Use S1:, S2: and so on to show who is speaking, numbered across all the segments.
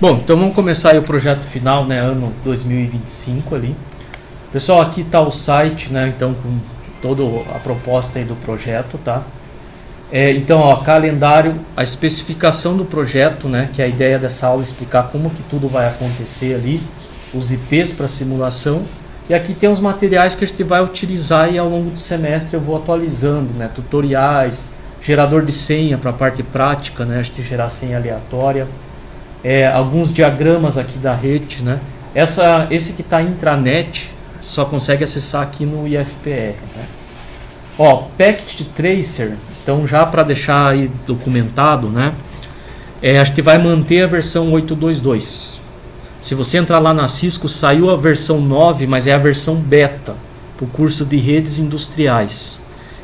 S1: Bom, então vamos começar aí o projeto final, né, ano 2025 ali. Pessoal, aqui está o site, né, então com toda a proposta aí do projeto, tá? Então, ó, calendário, a especificação do projeto, né, que é a ideia dessa aula explicar como que tudo vai acontecer ali, os IPs para simulação. E aqui tem os materiais que a gente vai utilizar e ao longo do semestre eu vou atualizando, né, tutoriais, gerador de senha para a parte prática, né, a gente gerar senha aleatória. Alguns diagramas aqui da rede, né? Esse que está intranet só consegue acessar aqui no IFPR, né? Ó, Packet Tracer, então já para deixar aí documentado, né? A gente vai manter a versão 8.2.2. Se você entrar lá na Cisco, saiu a versão 9, mas é a versão beta para o curso de redes industriais.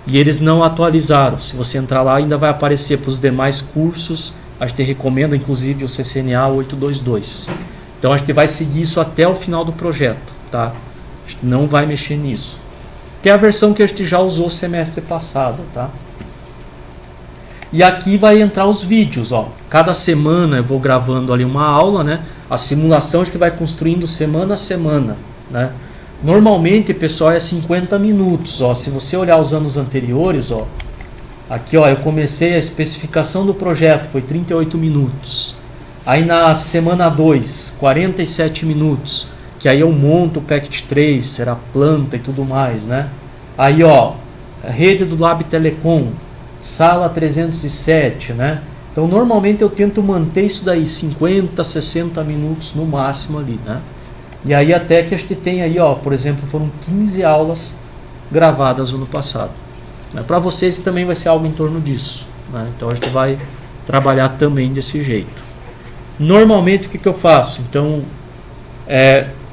S1: E eles não atualizaram. Se você entrar lá, ainda vai aparecer para os demais cursos. A gente recomenda inclusive o CCNA 8.2.2. Então a gente vai seguir isso até o final do projeto, tá? A gente não vai mexer nisso. Que é a versão que a gente já usou semestre passado, tá? E aqui vai entrar os vídeos, ó. Cada semana eu vou gravando ali uma aula, né? A simulação a gente vai construindo semana a semana, né? Normalmente, pessoal, é 50 minutos, ó. Se você olhar os anos anteriores, ó, aqui, ó, eu comecei a especificação do projeto, foi 38 minutos. Aí na semana 2, 47 minutos, que aí eu monto o Packet Tracer, a planta e tudo mais, né? Aí, ó, a rede do Lab Telecom, sala 307, né? Então, normalmente eu tento manter isso daí 50, 60 minutos no máximo ali, né? E aí até que a gente tem aí, ó, por exemplo, foram 15 aulas gravadas no ano passado. Para vocês também vai ser algo em torno disso, né? Então a gente vai trabalhar também desse jeito. Normalmente o que eu faço? Então,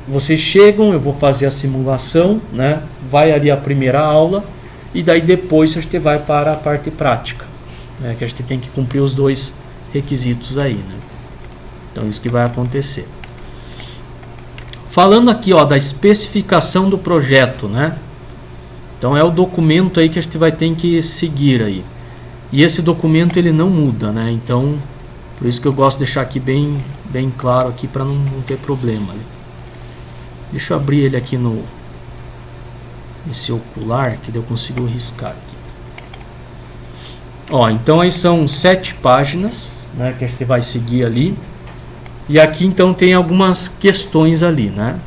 S1: vocês chegam, eu vou fazer a simulação, né? Vai ali a primeira aula e daí depois a gente vai para a parte prática, né? Que a gente tem que cumprir os dois requisitos aí, né? Então isso que vai acontecer. Falando aqui, ó, da especificação do projeto, né? Então é o documento aí que a gente vai ter que seguir aí. E esse documento ele não muda, né? Então, por isso que eu gosto de deixar aqui bem claro aqui para não ter problema ali. Deixa eu abrir ele aqui nesse ocular que eu consigo riscar aqui. Ó, então aí são 7 páginas, né, que a gente vai seguir ali. E aqui então tem algumas questões ali, né?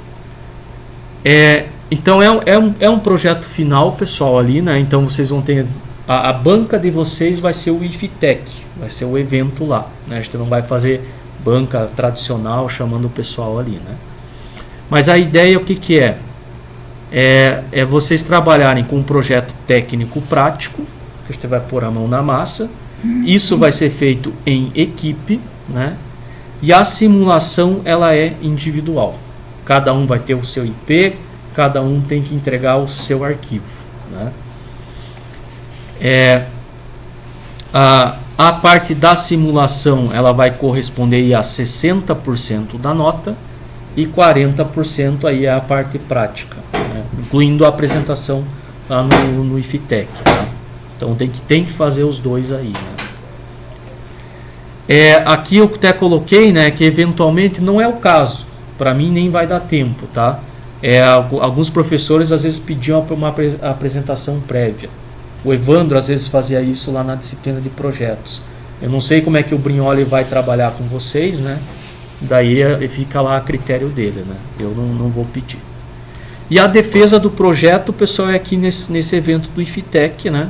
S1: Então é um projeto final, pessoal, ali, né? Então vocês vão ter a banca de vocês vai ser o IFTEC, vai ser o evento lá, né? A gente não vai fazer banca tradicional chamando o pessoal ali, né? Mas a ideia o que é? É vocês trabalharem com um projeto técnico prático, que a gente vai pôr a mão na massa. Isso vai ser feito em equipe, né? E a simulação ela é individual. Cada um vai ter o seu IP, cada um tem que entregar o seu arquivo, né? A parte da simulação ela vai corresponder a 60% da nota e 40% aí é a parte prática, né? Incluindo a apresentação lá no IFTEC, tá? Então tem que fazer os dois aí, né? Aqui eu até coloquei, né, que eventualmente não é o caso. Para mim nem vai dar tempo, tá? Alguns professores às vezes pediam uma apresentação prévia. O Evandro às vezes fazia isso lá na disciplina de projetos. Eu não sei como é que o Brignoli vai trabalhar com vocês, né? Daí fica lá a critério dele, né? Eu não vou pedir. E a defesa do projeto, pessoal, é aqui nesse evento do IFTEC, né?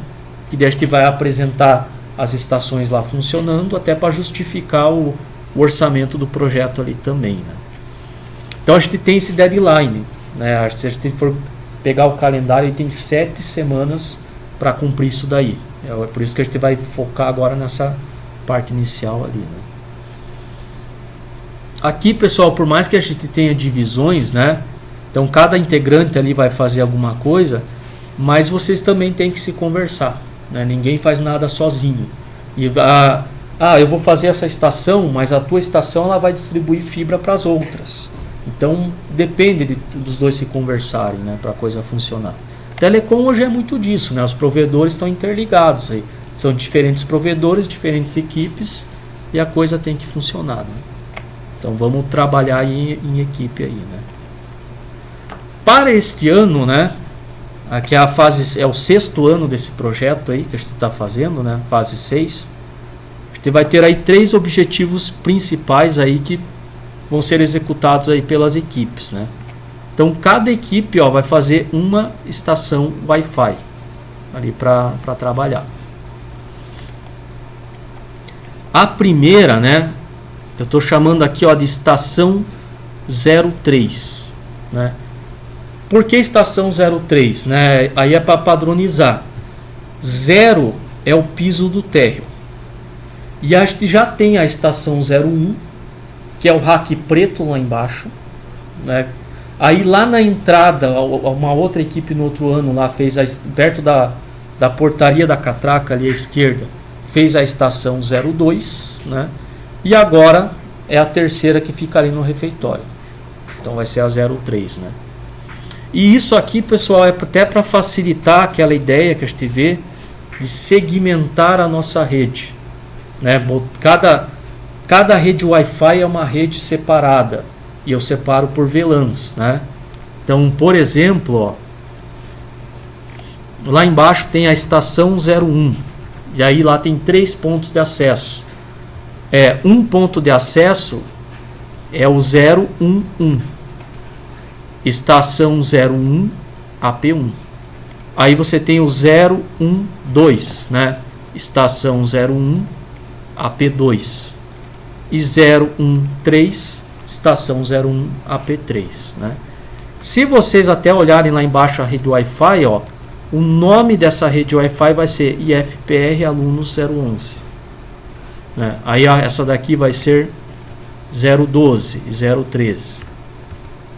S1: Que a gente vai apresentar as estações lá funcionando, até para justificar o orçamento do projeto ali também, né? Então a gente tem esse deadline, né? Se a gente for pegar o calendário, ele tem 7 semanas para cumprir isso daí. É por isso que a gente vai focar agora nessa parte inicial ali, né? Aqui, pessoal, por mais que a gente tenha divisões, né? Então cada integrante ali vai fazer alguma coisa, mas vocês também têm que se conversar, né? Ninguém faz nada sozinho. E eu vou fazer essa estação, mas a tua estação ela vai distribuir fibra para as outras. Então depende dos dois se conversarem, né, para a coisa funcionar. Telecom hoje é muito disso, né? Os provedores estão interligados aí. São diferentes provedores, diferentes equipes e a coisa tem que funcionar, né? Então vamos trabalhar em equipe aí, né? Para este ano, né? Aqui é a fase, é o 6º ano desse projeto aí que a gente está fazendo, né? Fase 6. A gente vai ter aí 3 objetivos principais aí que vão ser executados aí pelas equipes, né? Então cada equipe, ó, vai fazer uma estação Wi-Fi ali para trabalhar. A primeira, né? Eu estou chamando aqui, ó, de estação 03, né? Por que estação 03, né? Aí é para padronizar. 0 é o piso do térreo. E a gente já tem a estação 01, que é o rack preto lá embaixo, né? Aí lá na entrada, uma outra equipe no outro ano lá fez, perto da portaria da catraca ali à esquerda, fez a estação 02, né? E agora é a terceira que fica ali no refeitório. Então vai ser a 03, né? E isso aqui, pessoal, é até para facilitar aquela ideia que a gente vê de segmentar a nossa rede, né? Cada rede Wi-Fi é uma rede separada e eu separo por VLANs, né? Então, por exemplo, ó, lá embaixo tem a estação 01 e aí lá tem 3 pontos de acesso. Um ponto de acesso é o 011, estação 01 AP1. Aí você tem o 012, né? Estação 01 AP2 e 013, estação 01 AP3, né? Se vocês até olharem lá embaixo a rede Wi-Fi, ó, o nome dessa rede Wi-Fi vai ser IFPR Alunos 011, né? Aí essa daqui vai ser 012 e 013.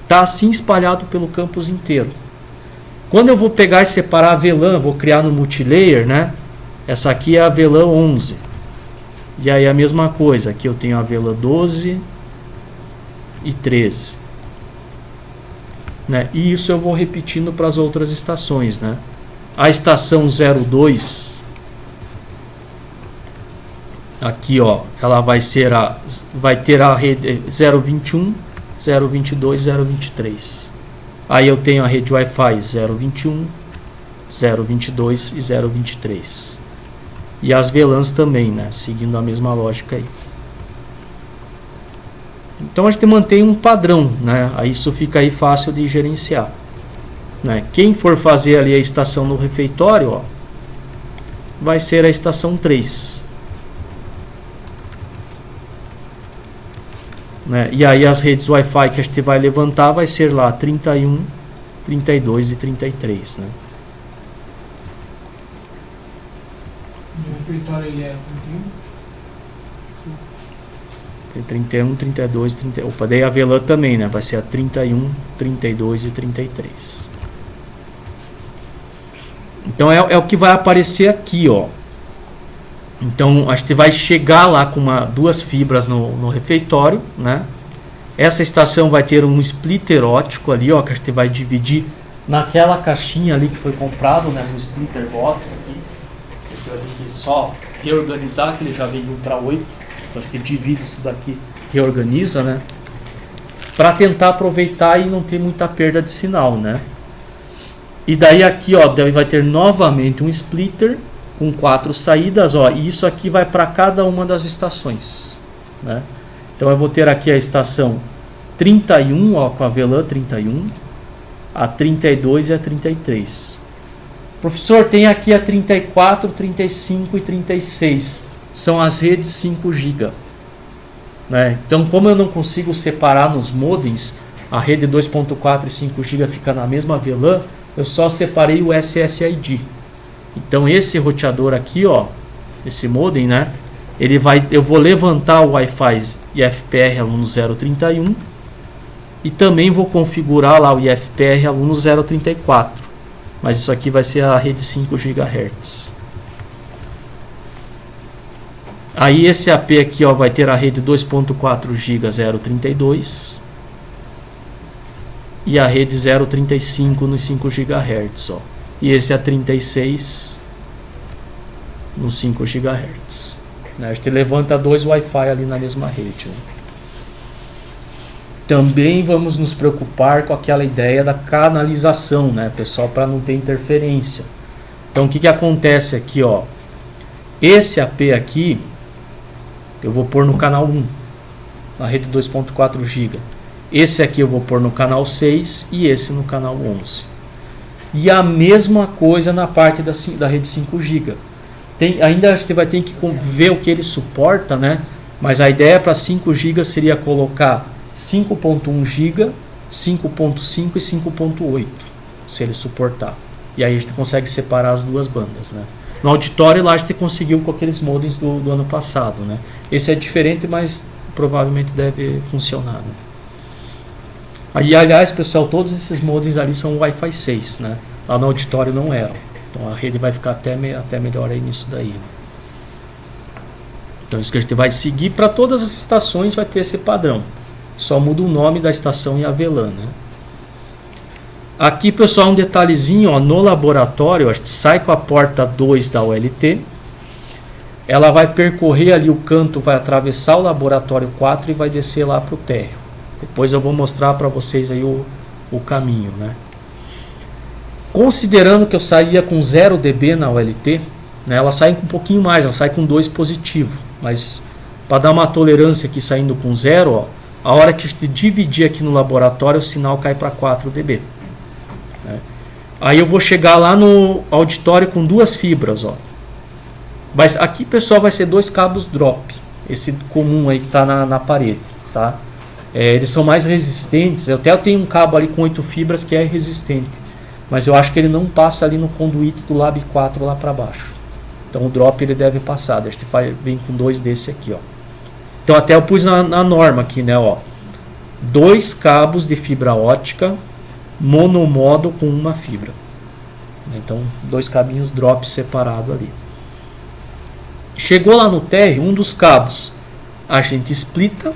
S1: Tá assim espalhado pelo campus inteiro. Quando eu vou pegar e separar a VLAN, vou criar no multilayer, né? Essa aqui é a VLAN 11. E aí a mesma coisa, aqui eu tenho a VLAN 12 e 13, né? E isso eu vou repetindo para as outras estações, né? A estação 02 aqui, ó, ela vai ter a rede 021, 022, 023. Aí eu tenho a rede Wi-Fi 021, 022 e 023. E as VLANs também, né? Seguindo a mesma lógica aí. Então a gente mantém um padrão, né? Aí isso fica aí fácil de gerenciar, né? Quem for fazer ali a estação no refeitório, ó, vai ser a estação 3, né? E aí as redes Wi-Fi que a gente vai levantar vai ser lá 31, 32 e 33, né?
S2: O refeitório ele é 31?
S1: Tem 31, 32, 30. Opa, daí a VLAN também, né? Vai ser a 31, 32 e 33. Então é o que vai aparecer aqui, ó. Então a gente vai chegar lá com duas fibras no refeitório, né? Essa estação vai ter um splitter óptico ali, ó, que a gente vai dividir naquela caixinha ali que foi comprado, né? No splitter box aqui. A gente vai ter que só reorganizar, que ele já vem de 1 para 8. Então a gente divide isso daqui, reorganiza, né? Para tentar aproveitar e não ter muita perda de sinal, né? E daí aqui, ó, vai ter novamente um splitter com 4 saídas, ó, e isso aqui vai para cada uma das estações, né? Então eu vou ter aqui a estação 31, ó, com a VLAN 31, a 32 e a 33. Professor, tem aqui a 34, 35 e 36. São as redes 5 GB, né? Então, como eu não consigo separar nos modems, a rede 2.4 e 5 GB fica na mesma VLAN, eu só separei o SSID. Então, esse roteador aqui, ó, esse modem, né? Eu vou levantar o Wi-Fi IFPR aluno 031 e também vou configurar lá o IFPR aluno 034. Mas isso aqui vai ser a rede 5 GHz. Aí esse AP aqui, ó, vai ter a rede 2.4 GB 032 e a rede 035 nos 5 GHz, ó. E esse é a 36 nos 5 GHz. Né? A gente levanta 2 Wi-Fi ali na mesma rede, né? Também vamos nos preocupar com aquela ideia da canalização, né, pessoal, para não ter interferência. Então o que acontece aqui, ó? Esse AP aqui eu vou pôr no canal 1, na rede 2.4 GB. Esse aqui eu vou pôr no canal 6 e esse no canal 11. E a mesma coisa na parte da rede 5 GB. Ainda a gente vai ter que ver o que ele suporta, né? Mas a ideia para 5 GB seria colocar 5.1 GB, 5.5 e 5.8, se ele suportar. E aí a gente consegue separar as duas bandas, né? No auditório lá a gente conseguiu com aqueles modems do ano passado, né? Esse é diferente, mas provavelmente deve funcionar, né? Aí, aliás, pessoal, todos esses modems ali são Wi-Fi 6, né? Lá no auditório não eram. Então a rede vai ficar até melhor aí nisso daí, né? Então isso que a gente vai seguir para todas as estações, vai ter esse padrão. Só muda o nome da estação em avelã, né? Aqui, pessoal, um detalhezinho, ó, no laboratório, a gente sai com a porta 2 da OLT. Ela vai percorrer ali o canto, vai atravessar o laboratório 4 e vai descer lá para o térreo. Depois eu vou mostrar para vocês aí o caminho, né? Considerando que eu saía com 0 dB na OLT, né, ela sai com um pouquinho mais, ela sai com 2 positivo. Mas para dar uma tolerância aqui saindo com 0, ó, a hora que a gente dividir aqui no laboratório, o sinal cai para 4 dB. Né? Aí eu vou chegar lá no auditório com 2 fibras. Ó. Mas aqui, pessoal, vai ser 2 cabos drop. Esse comum aí que está na parede. Tá? Eles são mais resistentes. Eu tenho um cabo ali com 8 fibras que é resistente. Mas eu acho que ele não passa ali no conduíte do Lab 4 lá para baixo. Então o drop ele deve passar. A gente vem com 2 desse aqui. Ó. Então até eu pus na norma aqui, né? Ó, 2 cabos de fibra ótica monomodo com uma fibra. Então 2 cabinhos drop separado ali. Chegou lá no térreo, um dos cabos a gente splita,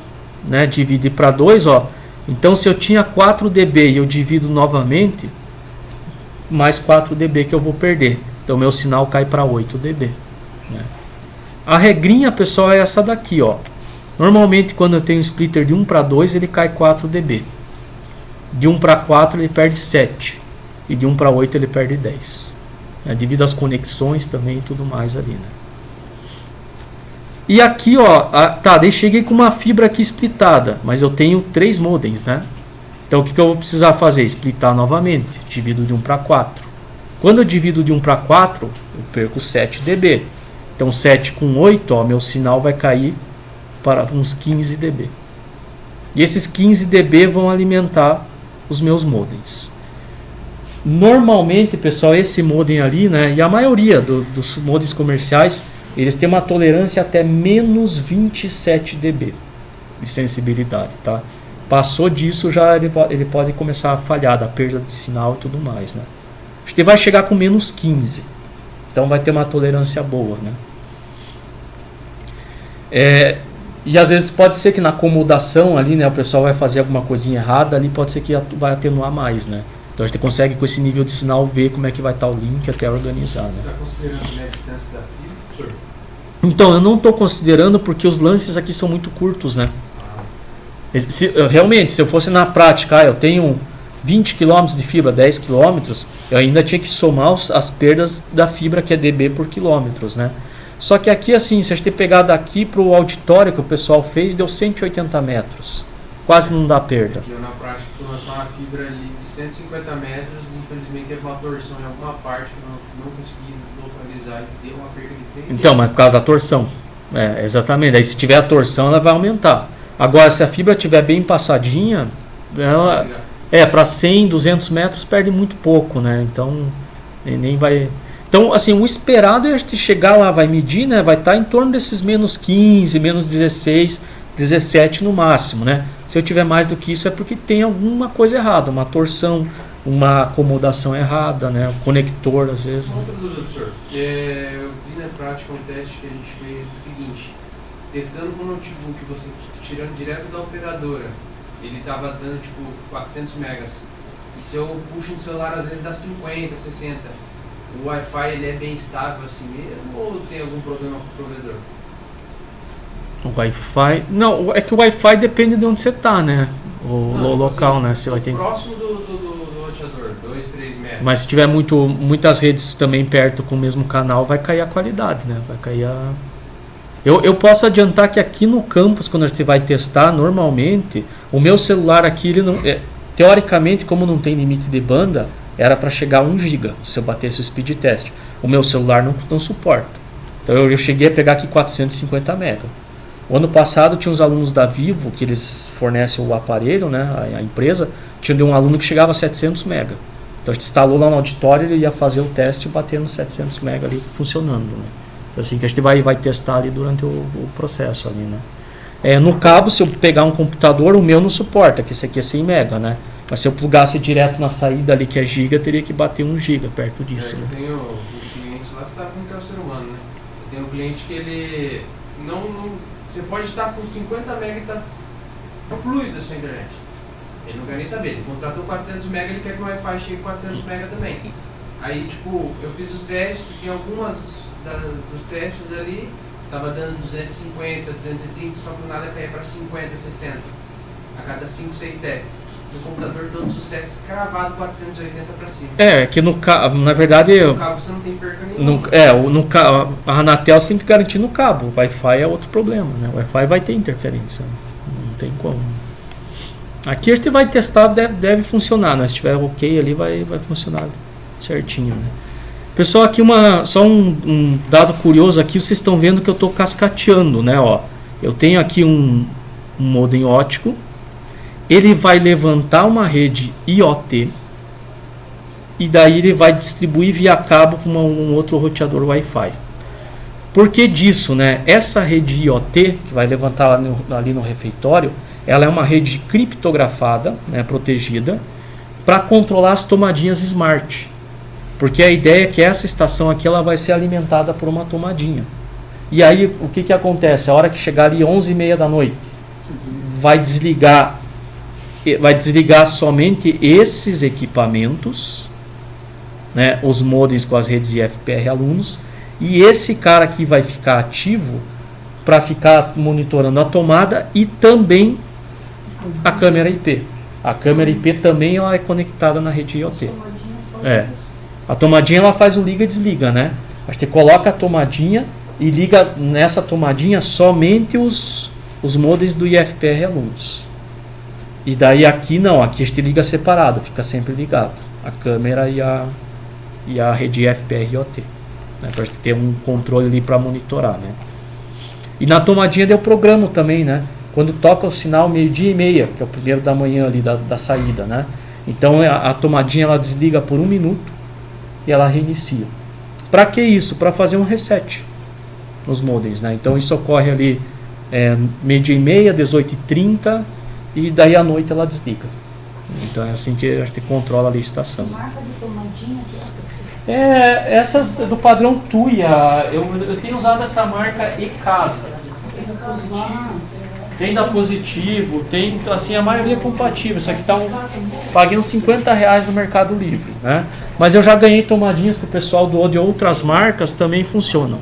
S1: né? Divide para 2, ó. Então se eu tinha 4 dB e eu divido novamente, mais 4 dB que eu vou perder. Então meu sinal cai para 8 dB. Né? A regrinha, pessoal, é essa daqui, ó. Normalmente quando eu tenho um splitter de 1 para 2, ele cai 4 dB. De 1 para 4 ele perde 7. E de 1 para 8 ele perde 10. Né? Devido às conexões também e tudo mais ali, né? E aqui, ó, daí cheguei com uma fibra aqui splitada, mas eu tenho 3 modems, né? Então o que eu vou precisar fazer? Splitar novamente. Divido de 1 para 4. Quando eu divido de 1 para 4, eu perco 7 dB. Então 7 com 8, ó, meu sinal vai cair para uns 15 dB. E esses 15 dB vão alimentar os meus modems. Normalmente, pessoal, esse modem ali, né, e a maioria dos modems comerciais, eles têm uma tolerância até menos 27 dB de sensibilidade, tá? Passou disso, já ele pode começar a falhar, da perda de sinal e tudo mais, né? A gente vai chegar com menos 15. Então vai ter uma tolerância boa, né? E às vezes pode ser que na acomodação ali, né, o pessoal vai fazer alguma coisinha errada, ali pode ser que vai atenuar mais, né? Então a gente consegue com esse nível de sinal ver como é que vai estar o link até organizar, né?
S3: Você está considerando a distância da fibra, professor?
S1: Então, eu não estou considerando porque os lances aqui são muito curtos, né? Realmente, se eu fosse na prática, eu tenho 20 km de fibra, 10 km, eu ainda tinha que somar as perdas da fibra, que é dB por quilômetros, né? Só que aqui, assim, se a gente pegar daqui para o auditório que o pessoal fez, deu 180 metros. Quase não dá perda.
S3: Aqui eu, na prática, fui lançar uma fibra ali de 150 metros, infelizmente teve uma torção em alguma parte que eu não consegui localizar e deu uma perda de 30.
S1: Então, mas por causa da torção. Exatamente. Aí se tiver a torção, ela vai aumentar. Agora, se a fibra estiver bem passadinha, ela para 100, 200 metros perde muito pouco, né? Então, nem vai... Então, assim, o esperado é a gente chegar lá, vai medir, né? Vai estar em torno desses menos 15, menos 16, 17 no máximo, né? Se eu tiver mais do que isso é porque tem alguma coisa errada, uma torção, uma acomodação errada, né? O conector, às vezes.
S3: Outra dúvida, professor. Eu vi na prática um teste que a gente fez o seguinte: testando com o notebook, você tirando direto da operadora, ele estava dando tipo 400 megas. E se eu puxo um celular, às vezes dá 50, 60. O Wi-Fi ele é bem estável assim mesmo ou tem algum problema com o provedor?
S1: O Wi-Fi... Não, é que o Wi-Fi depende de onde você está, né? local, né? Você vai ter...
S3: Próximo do roteador, 2, 3 metros.
S1: Mas se tiver muitas redes também perto com o mesmo canal, vai cair a qualidade, né? Vai cair a... Eu posso adiantar que aqui no campus, quando a gente vai testar, normalmente, o meu celular aqui, ele não, teoricamente, como não tem limite de banda, era para chegar a 1 GB se eu batesse o speed test. O meu celular não suporta. Então eu cheguei a pegar aqui 450 MB. O ano passado tinha uns alunos da Vivo, que eles fornecem o aparelho, né, a empresa, tinha um aluno que chegava a 700 MB. Então a gente instalou lá no auditório, ele ia fazer o teste batendo 700 MB ali, funcionando, né? Assim que a gente vai testar ali durante o processo ali, né? No cabo, se eu pegar um computador, o meu não suporta, que esse aqui é 100 MB, né? Mas se eu plugasse direto na saída ali que é giga, teria que bater 1 GB perto disso.
S3: Eu tenho um cliente lá, você sabe como que é o ser humano, né? Eu tenho um cliente que ele não você pode estar com 50 MB e tá fluido a sua internet. Ele não quer nem saber, ele contratou 400 MB, ele quer que o Wi-Fi chegue 400 MB também. Aí, tipo, eu fiz os testes, tinha algumas dos testes ali, tava dando 250, 230, só que nada caía para 50, 60 a cada 5, 6 testes. No computador, todos os testes cravados 480 para cima.
S1: Que no cabo, na verdade...
S3: No cabo você não tem perca nenhuma.
S1: A Anatel você tem que garantir no cabo. O Wi-Fi é outro problema, né? O Wi-Fi vai ter interferência, não tem como. Aqui a gente vai testar, deve funcionar, né? Se tiver ok ali, vai funcionar certinho, né? Pessoal, aqui só um dado curioso aqui, vocês estão vendo que eu estou cascateando, né? Ó, eu tenho aqui um modem óptico, ele vai levantar uma rede IoT e daí ele vai distribuir via cabo para um outro roteador Wi-Fi. Por que disso, né? Essa rede IoT, que vai levantar ali no refeitório, ela é uma rede criptografada, né, protegida, para controlar as tomadinhas smart. Porque a ideia é que essa estação aqui ela vai ser alimentada por uma tomadinha. E aí o que acontece? A hora que chegar ali 11h30 da noite, vai desligar somente esses equipamentos, né, os modems com as redes IFPR alunos, e esse cara aqui vai ficar ativo para ficar monitorando a tomada e também a câmera IP. A câmera IP também ela é conectada na rede IoT. A tomadinha ela faz o liga e desliga, né? A gente coloca a tomadinha e liga nessa tomadinha somente os modems do IFPR alunos. E daí aqui não, aqui a gente liga separado, fica sempre ligado. A câmera e a rede IFPR IoT. Né? Para a gente ter um controle ali para monitorar, né? E na tomadinha deu programa também, né? Quando toca o sinal 12h30, que é o primeiro da manhã ali da saída, né? Então a tomadinha ela desliga por 1 minuto e ela reinicia. Para que isso? Para fazer um reset nos modems, né? Então isso ocorre ali 12h30, 18h30 e daí à noite ela desliga. Então é assim que a gente controla ali a estação.
S4: Marca de tomadinha
S1: essas do padrão Tuya, eu tenho usado essa marca E-Casa. Tem da Positivo, tem, assim, a maioria é compatível. Isso aqui tá paguei uns R$50 no Mercado Livre, né? Mas eu já ganhei tomadinhas que o pessoal doou de outras marcas, também funcionam.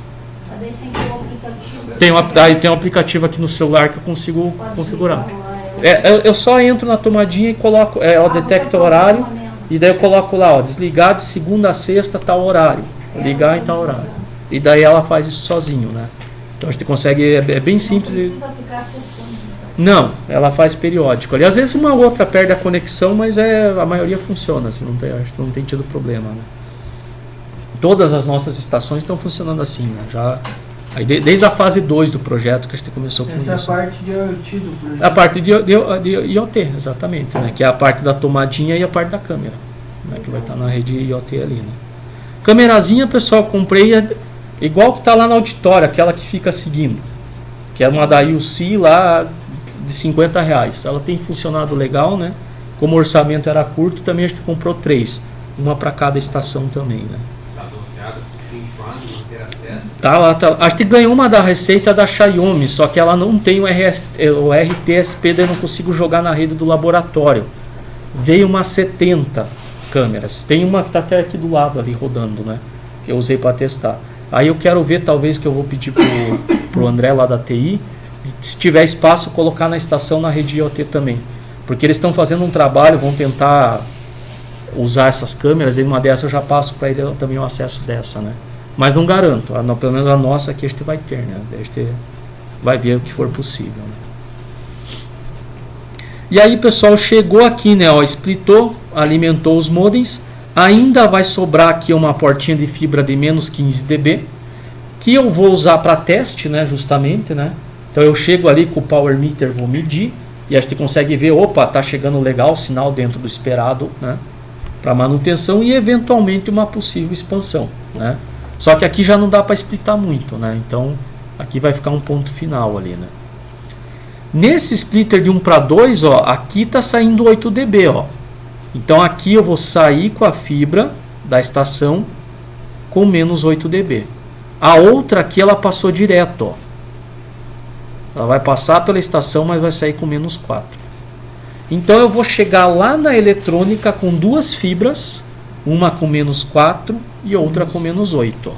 S1: Tem um aplicativo aqui no celular que eu consigo configurar. Eu só entro na tomadinha e coloco, ela detecta o horário e daí eu coloco lá, ó, desligar de segunda a sexta tal horário, ligar em tal horário. E daí ela faz isso sozinho, né? Então a gente consegue, é bem simples.
S4: Não precisa ficar acessando.
S1: Não, ela faz periódico. Ali, às vezes uma outra perde a conexão, mas a maioria funciona, assim, acho que não tem tido problema, né? Todas as nossas estações estão funcionando assim, né? Aí, desde a fase 2 do projeto que a gente começou com isso.
S2: Essa é a parte de IoT do projeto.
S1: A parte de IoT, exatamente, né? Que é a parte da tomadinha e a parte da câmera, né? Que vai estar na rede IoT ali, né? Câmerazinha, pessoal, comprei igual que está lá no auditório, aquela que fica seguindo, que é uma da UC lá de R$50. Ela tem funcionado legal, né? Como o orçamento era curto, também a gente comprou 3, uma para cada estação também, né?
S3: Tá bloqueado, não ter acesso.
S1: Tá lá, tá. A gente ganhou uma da receita da Xiaomi, só que ela não tem o RTSP, daí eu não consigo jogar na rede do laboratório. Veio umas 70 câmeras. Tem uma que está até aqui do lado ali rodando, né? Que eu usei para testar. Aí eu quero ver, talvez, que eu vou pedir pro André lá da TI, se tiver espaço, colocar na estação na rede IoT também. Porque eles estão fazendo um trabalho, vão tentar usar essas câmeras, e uma dessas eu já passo para ele também o acesso dessa, né? Mas não garanto, pelo menos a nossa aqui a gente vai ter, né? A gente vai ver o que for possível, né? E aí, pessoal, chegou aqui, né? Ó, splitou, alimentou os modems. Ainda vai sobrar aqui uma portinha de fibra de menos 15 dB, que eu vou usar para teste, né? Justamente, né? Então eu chego ali com o power meter, vou medir, e a gente consegue ver, opa, tá chegando legal o sinal dentro do esperado, né? Para manutenção e eventualmente uma possível expansão, né? Só que aqui já não dá para splitar muito, né? Então aqui vai ficar um ponto final ali, né? Nesse splitter de 1 para 2, ó, aqui está saindo 8 dB, ó. Então aqui eu vou sair com a fibra da estação com menos 8 dB. A outra aqui ela passou direto, ó. Ela vai passar pela estação, mas vai sair com menos 4. Então eu vou chegar lá na eletrônica com duas fibras, uma com menos 4 e outra com menos 8. Ó.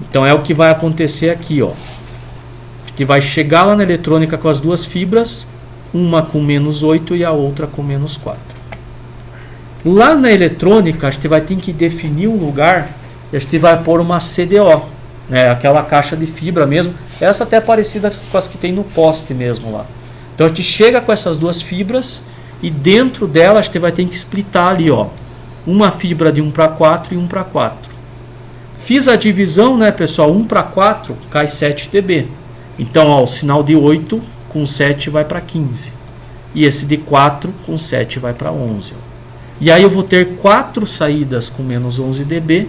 S1: Então é o que vai acontecer aqui, ó. Que vai chegar lá na eletrônica com as duas fibras, uma com menos 8 e a outra com menos 4. Lá na eletrônica, a gente vai ter que definir um lugar e a gente vai pôr uma CDO, né, aquela caixa de fibra mesmo, essa até é parecida com as que tem no poste mesmo lá. Então a gente chega com essas duas fibras e dentro dela a gente vai ter que splitar ali, ó, uma fibra de 1 para 4 e 1 para 4. Fiz a divisão, né, pessoal, 1 para 4 cai 7 dB. Então, ó, o sinal de 8 com 7 vai para 15. E esse de 4 com 7 vai para 11. Ó. E aí eu vou ter 4 saídas com menos 11 dB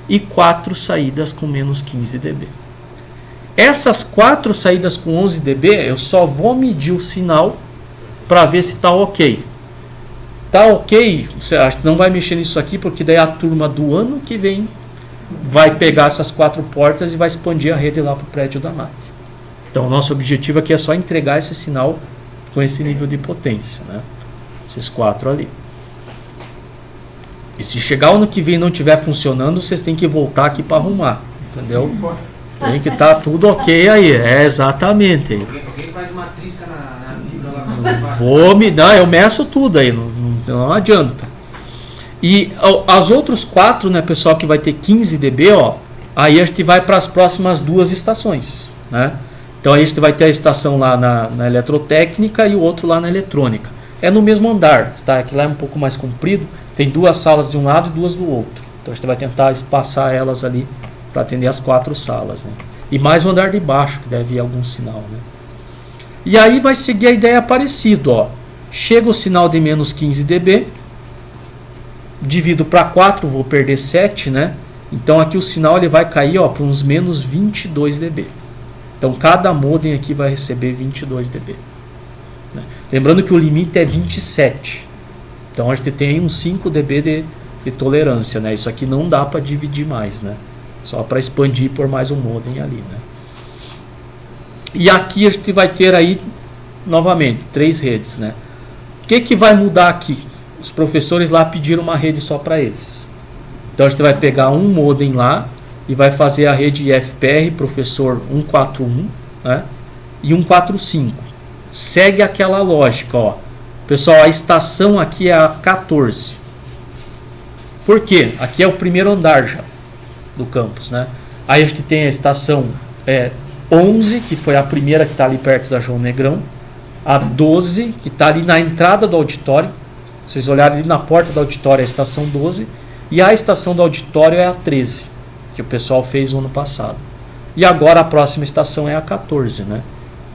S1: e 4 saídas com menos 15 dB. Essas 4 saídas com 11 dB, eu só vou medir o sinal para ver se está ok. Tá ok, você acha que não vai mexer nisso aqui, porque daí a turma do ano que vem vai pegar essas 4 portas e vai expandir a rede lá para o prédio da MAT. Então, o nosso objetivo aqui é só entregar esse sinal com esse nível de potência, né? Esses 4 ali. E se chegar o ano que vem e não estiver funcionando, vocês têm que voltar aqui para arrumar, entendeu? Tem que estar tudo ok aí, é exatamente.
S3: Alguém faz uma trisca na fibra lá.
S1: Vou me dar, eu meço tudo aí, não adianta. E as outros 4, né, pessoal, que vai ter 15 dB, ó, aí a gente vai para as próximas 2 estações, né? Então a gente vai ter a estação lá na eletrotécnica e o outro lá na eletrônica. É no mesmo andar, tá? Aqui lá é um pouco mais comprido, tem 2 salas de um lado e 2 do outro. Então a gente vai tentar espaçar elas ali para atender as 4 salas, né? E mais o andar de baixo, que deve ir algum sinal, né? E aí vai seguir a ideia parecida, ó. Chega o sinal de menos 15 dB, divido para 4, vou perder 7, né? Então aqui o sinal ele vai cair, ó, para uns menos 22 dB. Então, cada modem aqui vai receber 22 dB. Né? Lembrando que o limite é 27. Então, a gente tem uns 5 dB de tolerância. Né? Isso aqui não dá para dividir mais. Né? Só para expandir por mais um modem ali. Né? E aqui a gente vai ter aí, novamente, 3 redes. Né? O que vai mudar aqui? Os professores lá pediram uma rede só para eles. Então, a gente vai pegar um modem lá e vai fazer a rede FPR, professor 141, né, e 145. Segue aquela lógica, ó. Pessoal, a estação aqui é a 14. Por quê? Aqui é o primeiro andar já do campus, né? Aí a gente tem a estação 11, que foi a primeira que está ali perto da João Negrão. A 12, que está ali na entrada do auditório. Vocês olharem ali na porta do auditório, é a estação 12. E a estação do auditório é a 13. Que o pessoal fez no ano passado. E agora a próxima estação é a 14, né?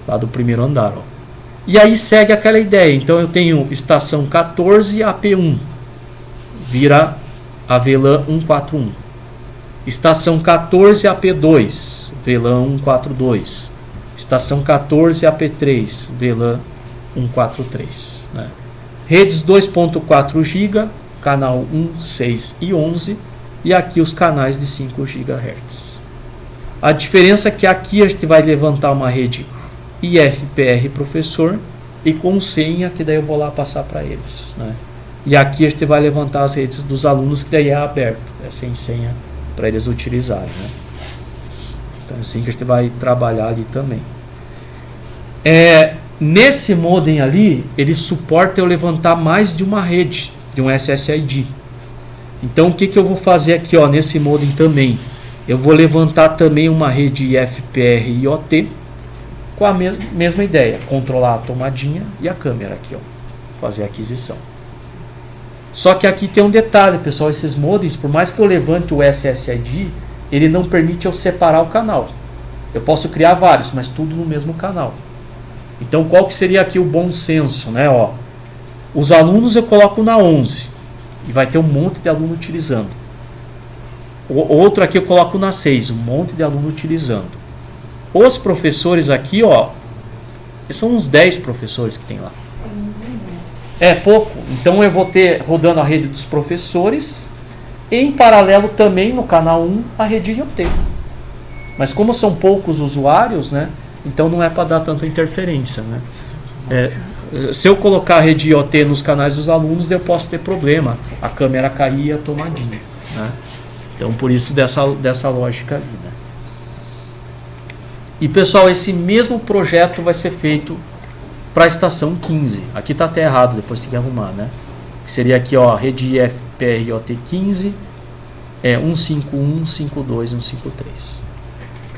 S1: Lá do primeiro andar, ó. E aí segue aquela ideia. Então eu tenho estação 14 AP1. Vira a VLAN 141. Estação 14 AP2. VLAN 142. Estação 14 AP3. VLAN 143. Né? Redes 2.4 GB. Canal 1, 6 e 11. E aqui os canais de 5 GHz. A diferença é que aqui a gente vai levantar uma rede IFPR professor e com senha, que daí eu vou lá passar para eles. Né? E aqui a gente vai levantar as redes dos alunos, que daí é aberto, é sem senha para eles utilizarem. Né? Então assim que a gente vai trabalhar ali também. Nesse modem ali, ele suporta eu levantar mais de uma rede, de um SSID. Então o que eu vou fazer aqui, ó, nesse modem também? Eu vou levantar também uma rede IFPR IoT com a mesma ideia, controlar a tomadinha e a câmera aqui, ó, fazer a aquisição. Só que aqui tem um detalhe, pessoal, esses modems, por mais que eu levante o SSID, ele não permite eu separar o canal. Eu posso criar vários, mas tudo no mesmo canal. Então qual que seria aqui o bom senso, né? Ó, os alunos eu coloco na 11 e vai ter um monte de aluno utilizando. O outro aqui eu coloco na 6, um monte de aluno utilizando. Os professores aqui, ó, são uns 10 professores que tem lá. É pouco, então eu vou ter rodando a rede dos professores e em paralelo também no canal 1 a rede IoT. Mas como são poucos usuários, né? Então não é para dar tanta interferência, né? Se eu colocar a rede IoT nos canais dos alunos, eu posso ter problema, a câmera cair e a tomadinha, né? Então por isso dessa lógica ali, né? E pessoal, esse mesmo projeto vai ser feito para a estação 15. Aqui está até errado, depois tem que arrumar, né? Que seria aqui, ó, rede IFPR IoT 15, 151, 152 e 153.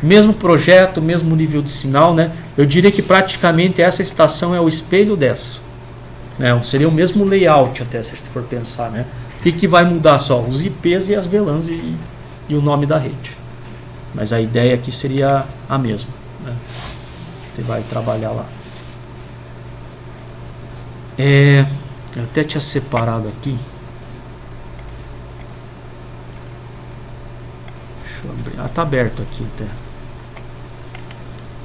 S1: Mesmo projeto, mesmo nível de sinal, né? Eu diria que praticamente essa estação é o espelho dessa, né? Seria o mesmo layout até, se a gente for pensar, né? O que vai mudar só? Os IPs e as VLANs e o nome da rede. Mas a ideia aqui seria a mesma, né? Você vai trabalhar lá. Eu até tinha separado aqui. Deixa eu abrir. Tá aberto aqui até.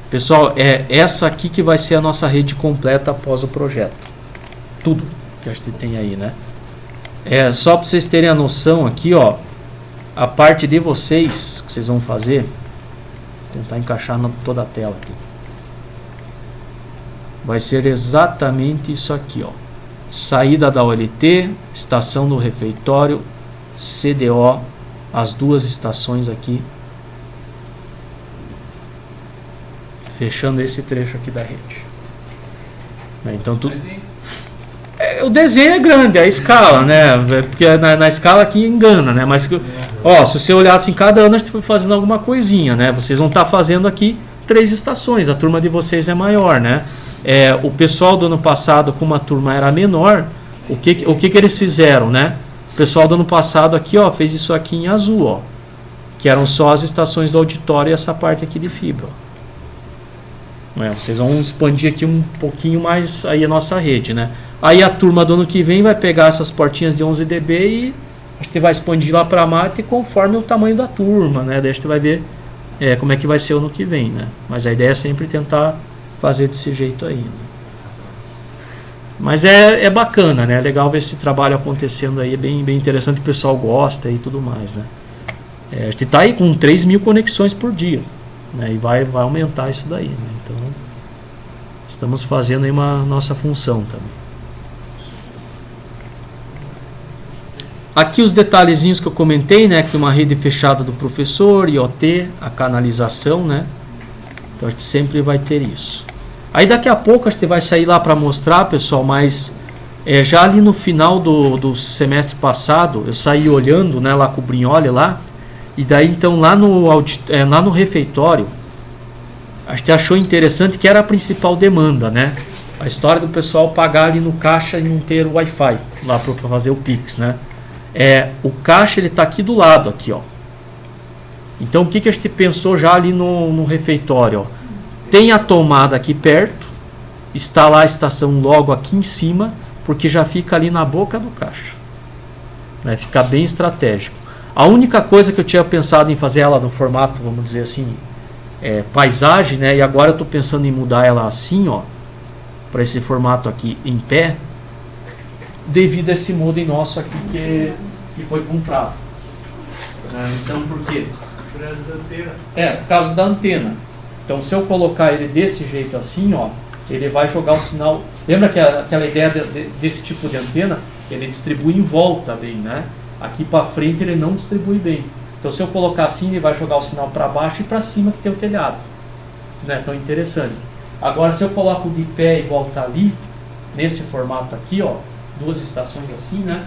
S1: Pessoal, essa aqui que vai ser a nossa rede completa após o projeto. Tudo que a gente tem aí, né? Só para vocês terem a noção aqui, ó. A parte de vocês que vocês vão fazer, vou tentar encaixar toda a tela aqui. Vai ser exatamente isso aqui, ó. Saída da OLT, estação do refeitório, CDO, as duas estações aqui. Fechando esse trecho aqui da rede. Então tudo. O desenho é grande, a escala, né? Porque na escala aqui engana, né? Mas ó, se você olhar assim, cada ano a gente foi fazendo alguma coisinha, né? Vocês vão estar fazendo aqui 3 estações. A turma de vocês é maior, né? O pessoal do ano passado, como a turma era menor, o que eles fizeram, né? O pessoal do ano passado aqui, ó, fez isso aqui em azul, ó, que eram só as estações do auditório e essa parte aqui de fibra, ó. Vocês vão expandir aqui um pouquinho mais aí a nossa rede, né? Aí a turma do ano que vem vai pegar essas portinhas de 11 dB e a gente vai expandir lá para mata conforme o tamanho da turma, né? Daí a gente vai ver como é que vai ser o ano que vem, né? Mas a ideia é sempre tentar fazer desse jeito aí, né? Mas é bacana, né? É legal ver esse trabalho acontecendo aí, é bem interessante, o pessoal gosta e tudo mais, né? A gente está aí com 3.000 conexões por dia, né? E vai aumentar isso daí, né? Então estamos fazendo aí uma nossa função também. Aqui os detalhezinhos que eu comentei, né? Que uma rede fechada do professor, IoT, a canalização, né? Então a gente sempre vai ter isso. Aí daqui a pouco a gente vai sair lá para mostrar, pessoal, mas já ali no final do semestre passado, eu saí olhando, né, lá com o Brignoli lá, e daí então lá no refeitório, a gente achou interessante que era a principal demanda, né? A história do pessoal pagar ali no caixa e não ter o Wi-Fi lá para fazer o Pix, né? O caixa ele está aqui do lado, aqui, ó. Então o que a gente pensou já ali no refeitório, ó? Tem a tomada aqui perto, está lá a estação logo aqui em cima, porque já fica ali na boca do caixa, né? Fica bem estratégico. A única coisa que eu tinha pensado em fazer ela no formato, vamos dizer assim, paisagem, né? E agora eu estou pensando em mudar ela assim, ó, para esse formato aqui em pé, devido a esse modem nosso aqui que foi comprado. Então por quê? Por causa da antena. Então se eu colocar ele desse jeito assim, ó, ele vai jogar o sinal. Lembra que aquela ideia desse tipo de antena, ele distribui em volta bem, né? Aqui para frente ele não distribui bem. Então se eu colocar assim, ele vai jogar o sinal para baixo e para cima que tem o telhado, né? Então interessante. Agora, se eu coloco de pé igual tá ali, nesse formato aqui, ó, duas estações assim, né?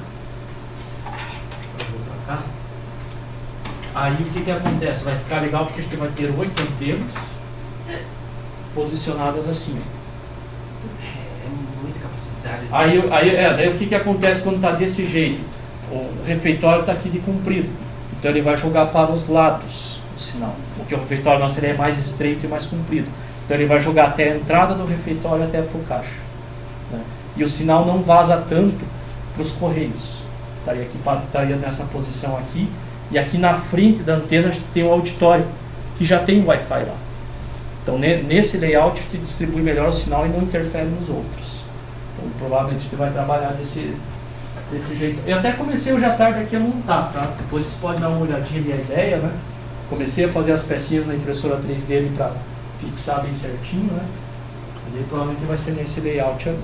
S1: Vou trazer pra cá. Aí o que acontece? Vai ficar legal porque a gente vai ter 8 antenas posicionadas assim, ó.
S3: É muita capacidade.
S1: Daí o que acontece quando está desse jeito? O refeitório está aqui de comprido, então ele vai jogar para os lados o sinal, porque o refeitório nosso ele é mais estreito e mais comprido, então ele vai jogar até a entrada do refeitório até para o caixa, né? E o sinal não vaza tanto para os correios, estaria nessa posição aqui, e aqui na frente da antena a gente tem um auditório que já tem o Wi-Fi lá. Então, nesse layout, a gente distribui melhor o sinal e não interfere nos outros. Então, provavelmente, a gente vai trabalhar desse jeito. Eu até comecei hoje à tarde aqui a montar, tá? Depois vocês podem dar uma olhadinha ali a ideia, né? Comecei a fazer as pecinhas na impressora 3D para fixar bem certinho, né? E aí, provavelmente vai ser nesse layout ali.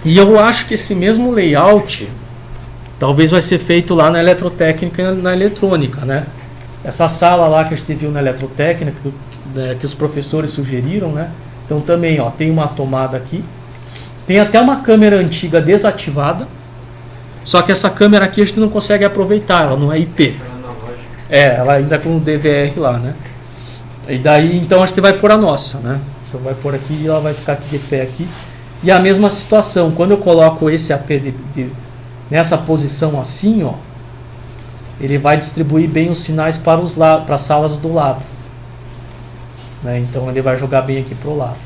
S1: E eu acho que esse mesmo layout talvez vai ser feito lá na eletrotécnica e na eletrônica, né? Essa sala lá que a gente viu na eletrotécnica, que os professores sugeriram, né? Então também, ó, tem uma tomada aqui. Tem até uma câmera antiga desativada. Só que essa câmera aqui a gente não consegue aproveitar, ela não é IP. Ela ainda com o DVR lá, né? E daí, então a gente vai pôr a nossa, né? Então vai pôr aqui e ela vai ficar aqui de pé aqui. E a mesma situação, quando eu coloco esse AP nessa posição assim, ó, ele vai distribuir bem os sinais para as salas do lado, né? Então ele vai jogar bem aqui para o lado.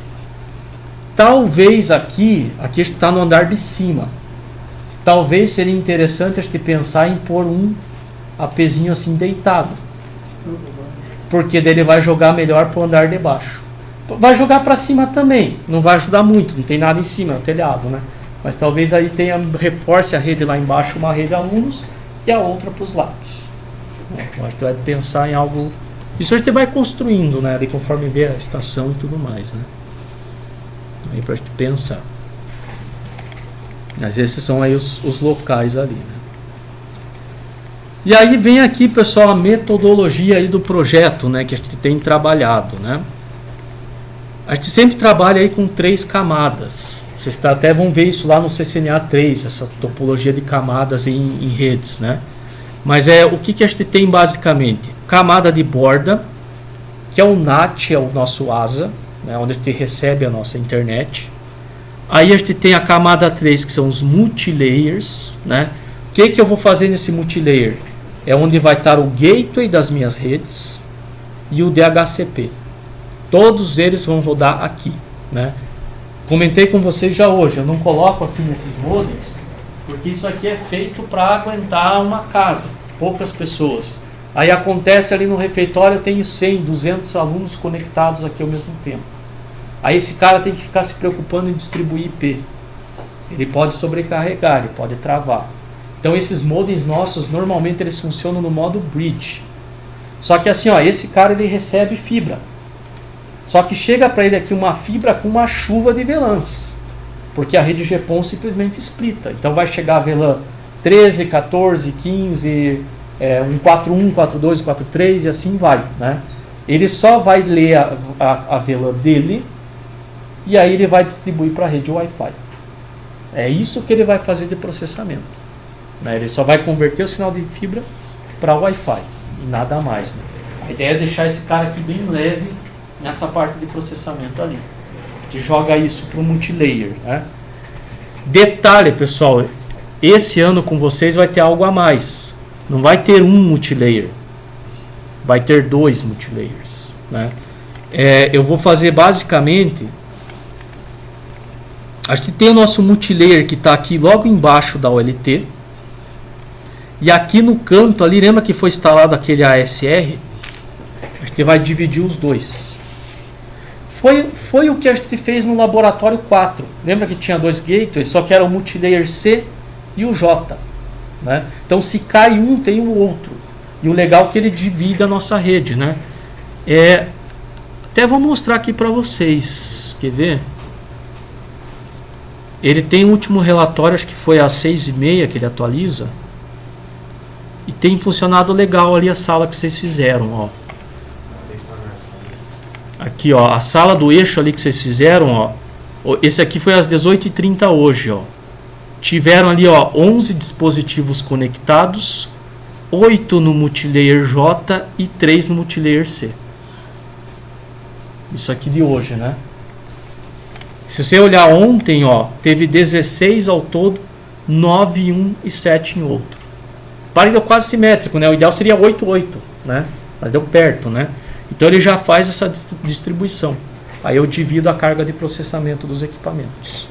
S1: Talvez aqui a gente está no andar de cima. Talvez seria interessante a gente pensar em pôr um APzinho assim deitado, porque daí ele vai jogar melhor para o andar de baixo. Vai jogar para cima também, não vai ajudar muito, não tem nada em cima, é o telhado, né? Mas talvez aí reforce a rede lá embaixo, uma rede alunos e a outra para os lados. Então a gente vai pensar em algo. Isso a gente vai construindo, né? De conforme vê a estação e tudo mais, né? Aí para a gente pensar. Mas esses são aí os locais ali, né? E aí vem aqui, pessoal, a metodologia aí do projeto, né? Que a gente tem trabalhado, né? A gente sempre trabalha aí com 3 camadas. Vocês até vão ver isso lá no CCNA 3, essa topologia de camadas em redes, né? Mas o que a gente tem basicamente? Camada de borda, que é o NAT, é o nosso ASA, né, onde a gente recebe a nossa internet. Aí a gente tem a camada 3, que são os multilayers, né? O que eu vou fazer nesse multilayer? É onde vai estar o gateway das minhas redes e o DHCP. Todos eles vão rodar aqui, né? Comentei com vocês já hoje, eu não coloco aqui nesses modems, porque isso aqui é feito para aguentar uma casa, poucas pessoas. Aí acontece ali no refeitório, eu tenho 100, 200 alunos conectados aqui ao mesmo tempo. Aí esse cara tem que ficar se preocupando em distribuir IP. Ele pode sobrecarregar, ele pode travar. Então esses modems nossos, normalmente eles funcionam no modo bridge. Só que assim, ó, esse cara ele recebe fibra. Só que chega para ele aqui uma fibra com uma chuva de VLANs, porque a rede GPON simplesmente splita. Então vai chegar a VLAN 13, 14, 15, 141, 42, 43 e assim vai, né? Ele só vai ler a VLAN dele e aí ele vai distribuir para a rede Wi-Fi. É isso que ele vai fazer de processamento, né? Ele só vai converter o sinal de fibra para Wi-Fi e nada mais, né? A ideia é deixar esse cara aqui bem leve nessa parte de processamento ali. A gente joga isso para o multilayer, né? Detalhe, pessoal, esse ano com vocês vai ter algo a mais. Não vai ter um multilayer, vai ter 2 multilayers, né? Eu vou fazer basicamente, a gente tem o nosso multilayer que está aqui logo embaixo da OLT, e aqui no canto ali, lembra que foi instalado aquele ASR? A gente vai dividir os dois. Foi o que a gente fez no laboratório 4. Lembra que tinha 2 gateways, só que era o multilayer C e o J, né? Então se cai um, tem o outro. E o legal é que ele divide a nossa rede, né? Até vou mostrar aqui para vocês. Quer ver? Ele tem o último relatório, acho que foi às 6h30 que ele atualiza. E tem funcionado legal ali a sala que vocês fizeram, ó. Aqui, ó, a sala do eixo ali que vocês fizeram, ó. Esse aqui foi às 18h30 hoje, ó. Tiveram ali, ó, 11 dispositivos conectados, 8 no multilayer J e 3 no multilayer C. Isso aqui de hoje, né? Se você olhar ontem, ó, teve 16 ao todo, 9 em um e 7 em outro. Deu quase simétrico, né? O ideal seria 8-8, né? Mas deu perto, né? Então ele já faz essa distribuição. Aí eu divido a carga de processamento dos equipamentos.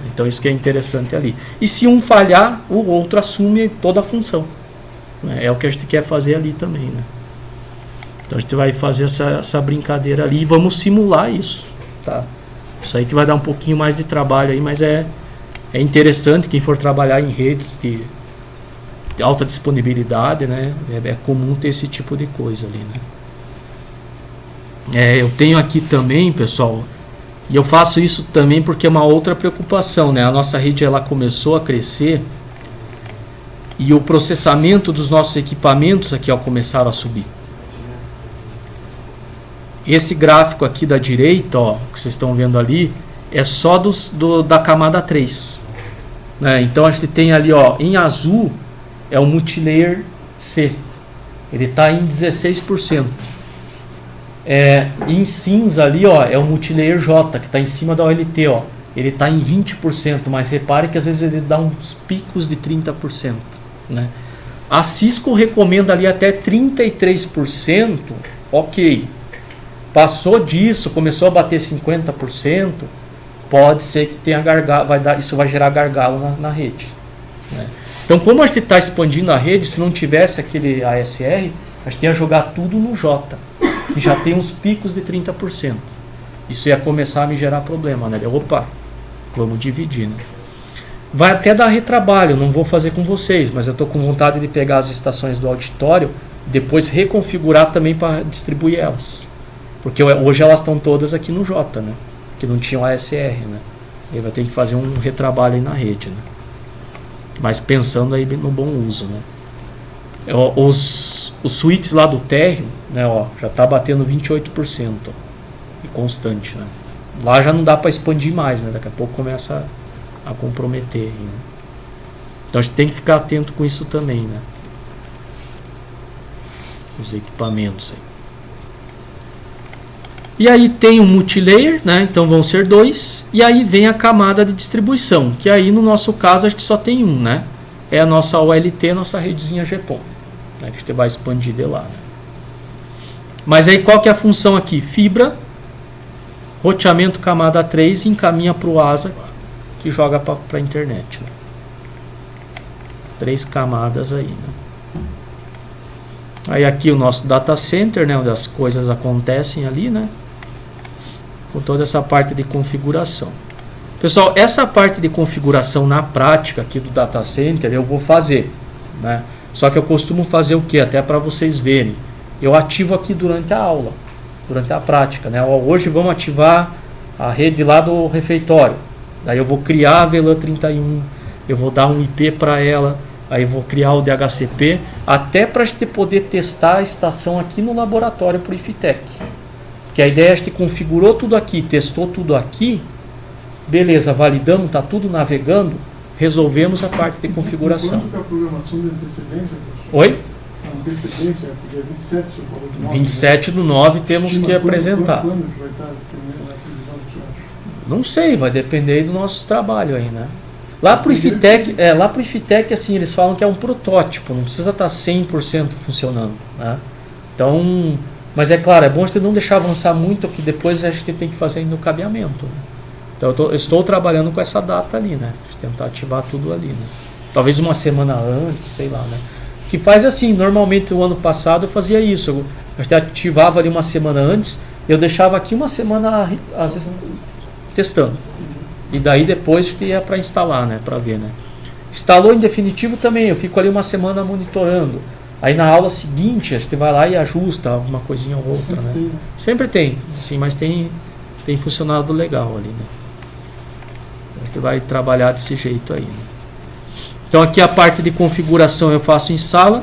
S1: Então isso que é interessante ali. E se um falhar, o outro assume toda a função. É o que a gente quer fazer ali também, né? Então a gente vai fazer essa brincadeira ali e vamos simular isso, tá? Isso aí que vai dar um pouquinho mais de trabalho aí, mas é interessante quem for trabalhar em redes de alta disponibilidade, né? É comum ter esse tipo de coisa ali, né? Eu tenho aqui também, pessoal, e eu faço isso também porque é uma outra preocupação, né? A nossa rede ela começou a crescer e o processamento dos nossos equipamentos aqui ó, começaram a subir. Esse gráfico aqui da direita, ó, que vocês estão vendo ali, é só da camada 3. Né? Então a gente tem ali ó, em azul é o multilayer C. Ele está em 16%. Em cinza ali ó, é o multilayer J, que está em cima da OLT. Ó. Ele está em 20%, mas repare que às vezes ele dá uns picos de 30%. Né? A Cisco recomenda ali até 33%, ok. Passou disso, começou a bater 50%, pode ser que tenha gargalo, isso vai gerar gargalo na rede. Né? Então, como a gente está expandindo a rede, se não tivesse aquele ASR, a gente ia jogar tudo no J, que já tem uns picos de 30%. Isso ia começar a me gerar problema, né? Opa, vamos dividir, né? Vai até dar retrabalho, não vou fazer com vocês, mas eu estou com vontade de pegar as estações do auditório e depois reconfigurar também para distribuir elas. Porque hoje elas estão todas aqui no J, né? Que não tinham ASR, né? Aí vai ter que fazer um retrabalho aí na rede, né? Mas pensando aí no bom uso, né? Os switches lá do térreo, né? Ó, já está batendo 28%, ó, e constante, né? Lá já não dá para expandir mais, né? Daqui a pouco começa a comprometer, né? Então a gente tem que ficar atento com isso também, né? Os equipamentos aí. E aí tem um multilayer, né? Então vão ser 2. E aí vem a camada de distribuição, que aí no nosso caso a gente só tem um, né? É a nossa OLT, nossa redezinha GPON, né? Que a gente vai expandir de lá, né? Mas aí qual que é a função aqui? Fibra, roteamento camada 3 e encaminha para o ASA, que joga para a internet, né? 3 camadas aí, né? Aí aqui o nosso data center, né? Onde as coisas acontecem ali, né? Com toda essa parte de configuração. Pessoal, essa parte de configuração na prática aqui do data center eu vou fazer, né? Só que eu costumo fazer o que? Até para vocês verem. Eu ativo aqui durante a aula, durante a prática, né? Hoje vamos ativar a rede lá do refeitório. Daí eu vou criar a VLAN 31, eu vou dar um IP para ela, aí eu vou criar o DHCP, até para a gente poder testar a estação aqui no laboratório para o IFTEC. Que a ideia é que a gente configurou tudo aqui, testou tudo aqui, beleza, validamos, está tudo navegando, resolvemos a parte de configuração.
S5: Quanto que é a programação de antecedência, professor?
S1: Oi?
S5: A antecedência, porque é 27, você falou do 9.
S1: 27 do 9 temos que apresentar.
S5: Quando que vai estar terminando a previsão do senhor?
S1: Não sei, vai depender do nosso trabalho aí, né? Lá pro IFTEC, assim, eles falam que é um protótipo, não precisa estar 100% funcionando, né? Então, mas é claro, é bom a gente não deixar avançar muito, que depois a gente tem que fazer ainda o cabeamento, né? Então eu estou trabalhando com essa data ali, né? De tentar ativar tudo ali, né? Talvez uma semana antes, sei lá, né? Que faz assim, normalmente o ano passado eu fazia isso, a gente ativava ali uma semana antes, eu deixava aqui uma semana, às vezes, testando. E daí depois que ia para instalar, né? Para ver, né? Instalou em definitivo também, eu fico ali uma semana monitorando. Aí na aula seguinte a gente vai lá e ajusta alguma coisinha ou outra, né? Sempre tem, sim, mas tem funcionado legal ali, né? A gente vai trabalhar desse jeito aí, né? Então aqui a parte de configuração eu faço em sala.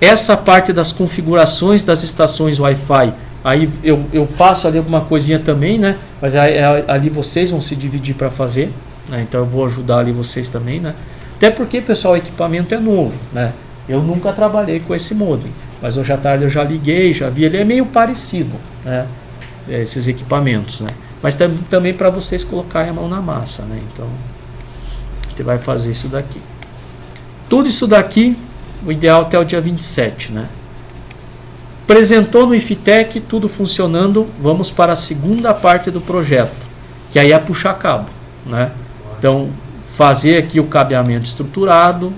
S1: Essa parte das configurações das estações Wi-Fi Aí eu faço ali alguma coisinha também, né? Mas ali vocês vão se dividir para fazer, né? Então eu vou ajudar ali vocês também, né? Até porque, pessoal, o equipamento é novo, né? Eu nunca trabalhei com esse modem, mas hoje à tarde eu já liguei, já vi, ele é meio parecido, né? Esses equipamentos, né? Mas também para vocês colocarem a mão na massa, né? Então a gente vai fazer isso daqui. Tudo isso daqui, o ideal até o dia 27, né? Apresentou no IFTEC, tudo funcionando, vamos para a segunda parte do projeto, que aí é puxar cabo, né? Então, fazer aqui o cabeamento estruturado,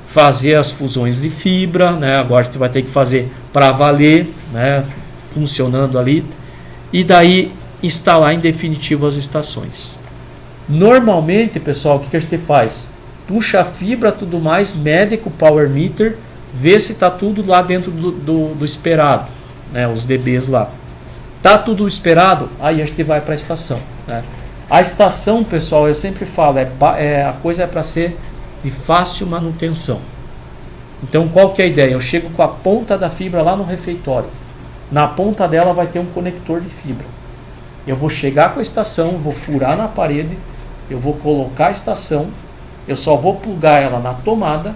S1: fazer as fusões de fibra, né? Agora a gente vai ter que fazer para valer, né? Funcionando ali, e daí instalar em definitivo as estações. Normalmente, pessoal, o que a gente faz? Puxa a fibra, tudo mais, mede com o power meter, vê se está tudo lá dentro do esperado, né, os dBs lá. Tá tudo esperado, aí a gente vai para a estação, né. A estação, pessoal, eu sempre falo, a coisa é para ser de fácil manutenção. Então, qual que é a ideia? Eu chego com a ponta da fibra lá no refeitório. Na ponta dela vai ter um conector de fibra. Eu vou chegar com a estação, vou furar na parede, eu vou colocar a estação, eu só vou plugar ela na tomada,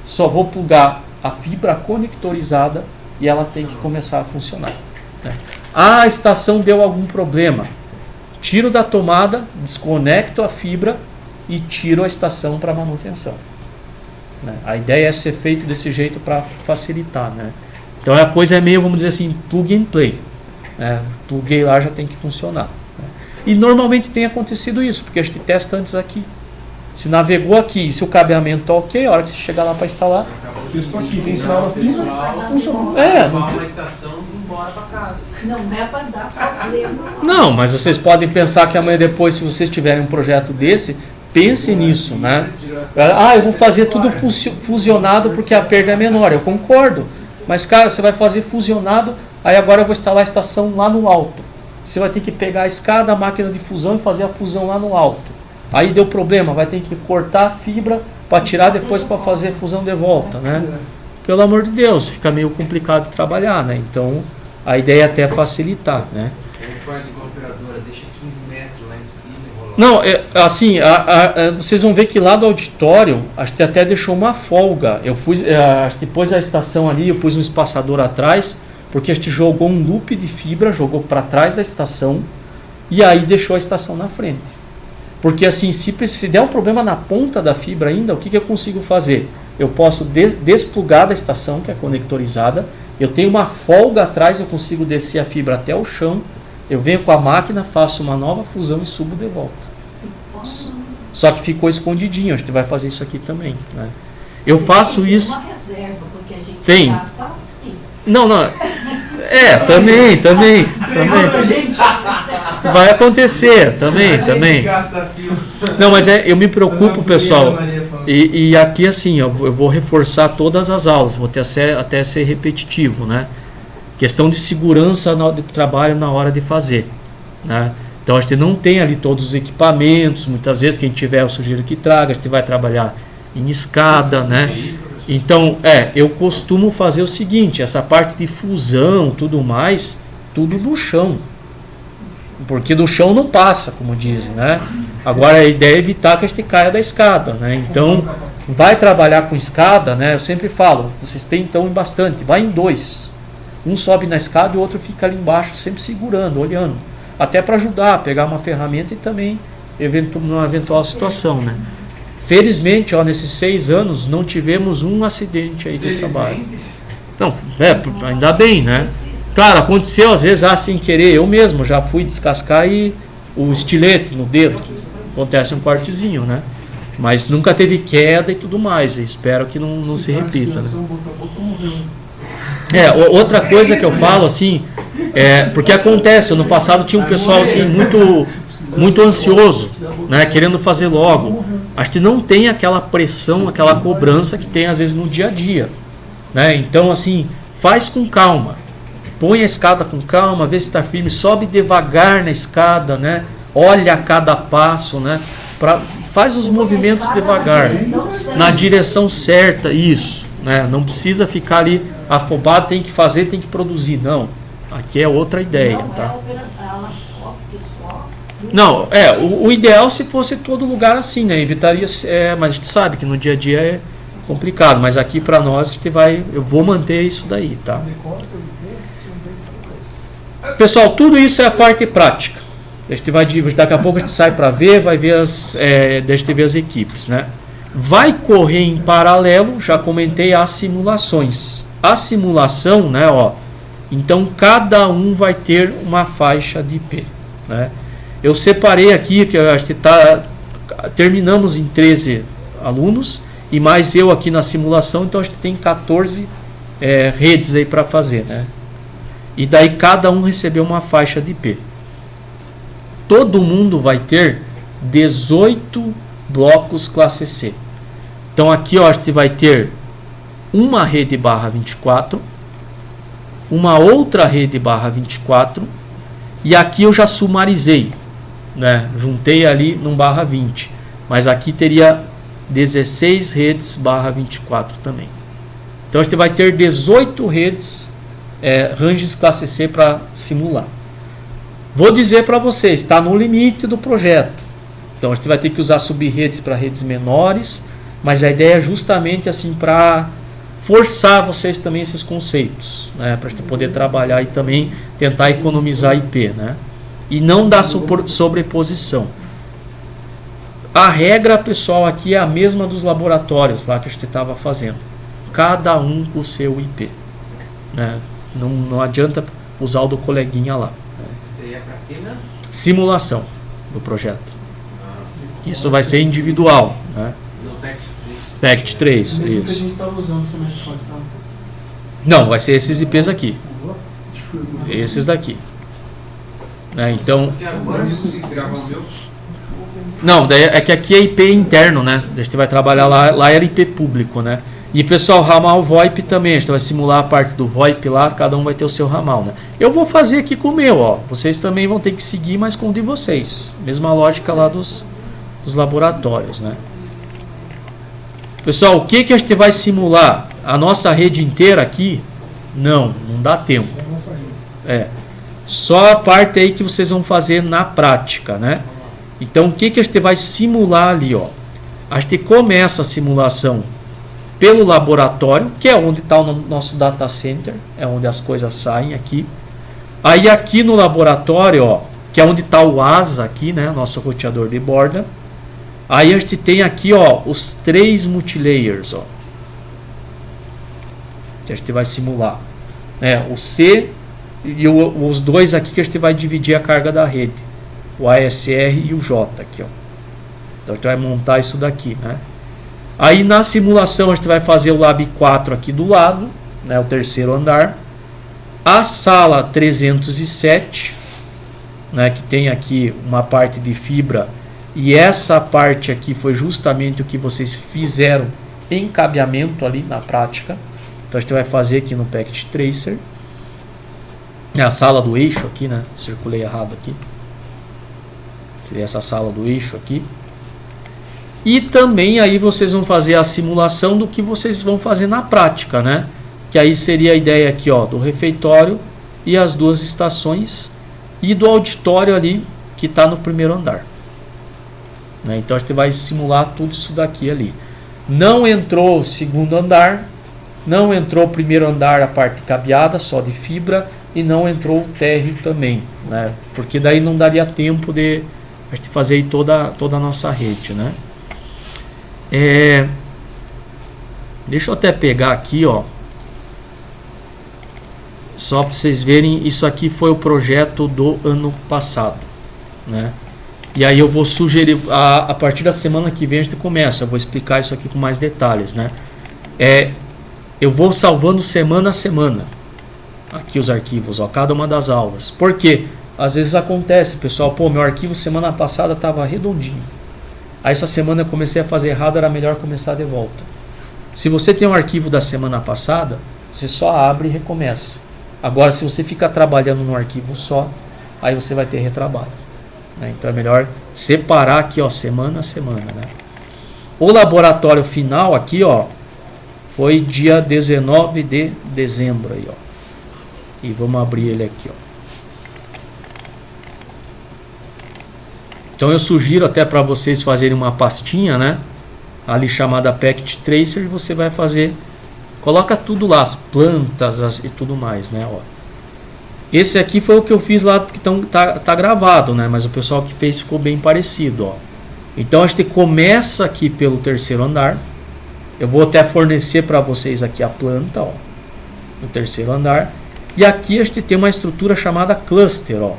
S1: só vou plugar a fibra conectorizada e ela tem que começar a funcionar, né? A estação deu algum problema, tiro da tomada, desconecto a fibra e tiro a estação para manutenção, né? A ideia é ser feito desse jeito para facilitar, né? Então a coisa é meio, vamos dizer assim, plug and play, né? Pluguei lá, já tem que funcionar, né? E normalmente tem acontecido isso, porque a gente testa antes aqui. Se navegou aqui, se o cabeamento está ok, a hora que você chegar lá para instalar,
S5: Isso aqui tem sinal na fibra, funcionou.
S3: Levar uma estação e ir embora para casa.
S4: Não é para dar problema.
S1: não, mas vocês podem pensar que amanhã depois, se vocês tiverem um projeto desse, pense nisso, né? Eu vou fazer tudo fusionado porque a perda é menor. Eu concordo. Mas, cara, você vai fazer fusionado, aí agora eu vou instalar a estação lá no alto. Você vai ter que pegar a escada, a máquina de fusão e fazer a fusão lá no alto. Aí deu problema, vai ter que cortar a fibra para tirar depois para fazer a fusão de volta, né? Pelo amor de Deus, fica meio complicado de trabalhar, né? Então, a ideia é até facilitar, né?
S3: Ele faz igual a operadora, deixa 15 metros lá em cima e rola.
S1: Não, assim, vocês vão ver que lá do auditório, acho que até deixou uma folga. Eu fui, depois da estação ali, eu pus um espaçador atrás, porque a gente jogou um loop de fibra, jogou para trás da estação, e aí deixou a estação na frente. Porque assim, se der um problema na ponta da fibra ainda, o que eu consigo fazer? Eu posso desplugar da estação, que é conectorizada, eu tenho uma folga atrás, eu consigo descer a fibra até o chão, eu venho com a máquina, faço uma nova fusão e subo de volta. Só que ficou escondidinho, a gente vai fazer isso aqui também, né? Eu faço isso...
S4: Uma reserva, porque a gente
S1: Tem.
S4: gasta aqui.
S1: Não. Também. Vai acontecer, também.
S3: Gasta fio.
S1: Não, mas eu me preocupo, pessoal. E aqui, assim, eu vou reforçar todas as aulas, vou até ser repetitivo, né? Questão de segurança de trabalho na hora de fazer, né? Então a gente não tem ali todos os equipamentos, muitas vezes quem tiver eu sugiro que traga, a gente vai trabalhar em escada, né? Então, eu costumo fazer o seguinte, essa parte de fusão, tudo mais, tudo no chão. Porque do chão não passa, como dizem, né? Agora a ideia é evitar que a gente caia da escada, né? Então, vai trabalhar com escada, né? Eu sempre falo, vocês tentam bastante, vai em 2. Um sobe na escada e o outro fica ali embaixo, sempre segurando, olhando. Até para ajudar a pegar uma ferramenta e também numa eventual situação, né? Felizmente, nesses 6 anos, não tivemos um acidente aí do trabalho. Não, ainda bem, né? Claro, aconteceu às vezes sem querer, eu mesmo já fui descascar o estilete no dedo. Acontece um cortezinho, né? Mas nunca teve queda e tudo mais. E espero que não se repita, né? Outra coisa que eu falo assim, porque acontece, no passado tinha um pessoal assim muito ansioso, né, querendo fazer logo. Acho que não tem aquela pressão, aquela cobrança que tem às vezes no dia a dia, né? Então assim, faz com calma. Põe a escada com calma, vê se está firme, sobe devagar na escada, né? Olha a cada passo, né? Faz os movimentos devagar, na direção certa, isso, né? Não precisa ficar ali afobado, tem que fazer, tem que produzir, não. Aqui é outra ideia,
S4: Não,
S1: tá?
S4: ela que só.
S1: Não, o ideal se fosse todo lugar assim, né? Evitaria, mas a gente sabe que no dia a dia é complicado, mas aqui para nós eu vou manter isso daí, tá? Pessoal, tudo isso é a parte prática. Daqui a pouco a gente sai para ver, vai ver deixa eu ver as equipes, né? Vai correr em paralelo, já comentei, as simulações. A simulação, né, ó, então cada um vai ter uma faixa de IP, né? Eu separei aqui, que eu acho que terminamos em 13 alunos, e mais eu aqui na simulação, então a gente tem 14 redes aí para fazer, né? E daí cada um recebeu uma faixa de IP. Todo mundo vai ter 18 blocos classe C. Então aqui ó, a gente vai ter uma rede /24, uma outra rede /24, e aqui eu já sumarizei, né? Juntei ali num /20, mas aqui teria 16 redes /24 também. Então a gente vai ter 18 redes ranges classe C para simular. Vou dizer para vocês, está no limite do projeto. Então a gente vai ter que usar sub-redes para redes menores, mas a ideia é justamente assim para forçar vocês também esses conceitos, né? Para a gente poder trabalhar e também tentar economizar IP, né? E não dar sobreposição. A regra, pessoal, aqui é a mesma dos laboratórios lá que a gente estava fazendo. Cada um com o seu IP, né? Não adianta usar o do coleguinha lá.
S3: Seria para quê, né?
S1: Simulação do projeto. Isso vai ser individual, né?
S3: No
S1: PACT 3,
S2: Mesmo que a
S1: isso.
S2: gente estava usando semestre passado.
S1: Não, vai ser esses IPs aqui. Esses daqui. Né? Então,
S3: Porque agora eu consigo gravar o meu.
S1: não, daí é que aqui é IP interno, né? A gente vai trabalhar lá era IP público, né? E pessoal, ramal VoIP também, a gente vai simular a parte do VoIP lá, cada um vai ter o seu ramal, né? Eu vou fazer aqui com o meu, ó. Vocês também vão ter que seguir, mas com o de vocês. Mesma lógica lá dos laboratórios, né? Pessoal, o que a gente vai simular? A nossa rede inteira aqui? Não dá tempo. Só a parte aí que vocês vão fazer na prática, né? Então, o que a gente vai simular ali, ó? A gente começa a simulação pelo laboratório, que é onde está o nosso data center, é onde as coisas saem aqui. Aí aqui no laboratório, ó, que é onde está o ASA aqui, né, nosso roteador de borda. Aí a gente tem aqui, ó, os 3 multilayers, ó, que a gente vai simular, né, o C e os 2 aqui que a gente vai dividir a carga da rede, o ASR e o J aqui, ó. Então a gente vai montar isso daqui, né? Aí na simulação a gente vai fazer o Lab 4 aqui do lado, né, o terceiro andar. A sala 307, né, que tem aqui uma parte de fibra, e essa parte aqui foi justamente o que vocês fizeram em cabeamento ali na prática. Então a gente vai fazer aqui no Packet Tracer. É a sala do eixo aqui, né? Circulei errado aqui. Seria essa sala do eixo aqui. E também aí vocês vão fazer a simulação do que vocês vão fazer na prática, né? Que aí seria a ideia aqui, ó, do refeitório e as 2 estações e do auditório ali que está no primeiro andar. Né? Então a gente vai simular tudo isso daqui ali. Não entrou o segundo andar, não entrou o primeiro andar, a parte cabeada, só de fibra, e não entrou o térreo também, né? Porque daí não daria tempo de a gente fazer aí toda a nossa rede, né? Deixa eu até pegar aqui, ó, só para vocês verem. Isso aqui foi o projeto do ano passado, né? E aí eu vou sugerir a partir da semana que vem a gente começa. Eu vou explicar isso aqui com mais detalhes, né? Eu vou salvando semana a semana aqui os arquivos, ó, cada uma das aulas. Por quê? Às vezes acontece, pessoal, pô, meu arquivo semana passada estava redondinho. Aí essa semana eu comecei a fazer errado, era melhor começar de volta. Se você tem um arquivo da semana passada, você só abre e recomeça. Agora, se você fica trabalhando no arquivo só, aí você vai ter retrabalho, né? Então é melhor separar aqui, ó, semana a semana, né? O laboratório final aqui, ó, foi dia 19 de dezembro aí, ó. E vamos abrir ele aqui, ó. Então eu sugiro até para vocês fazerem uma pastinha, né? Ali chamada Packet Tracer, e você vai fazer, coloca tudo lá, as plantas e tudo mais, né? Ó. Esse aqui foi o que eu fiz lá, que tá gravado, né? Mas o pessoal que fez ficou bem parecido, ó. Então a gente começa aqui pelo terceiro andar. Eu vou até fornecer para vocês aqui a planta, ó, no terceiro andar. E aqui a gente tem uma estrutura chamada cluster, ó,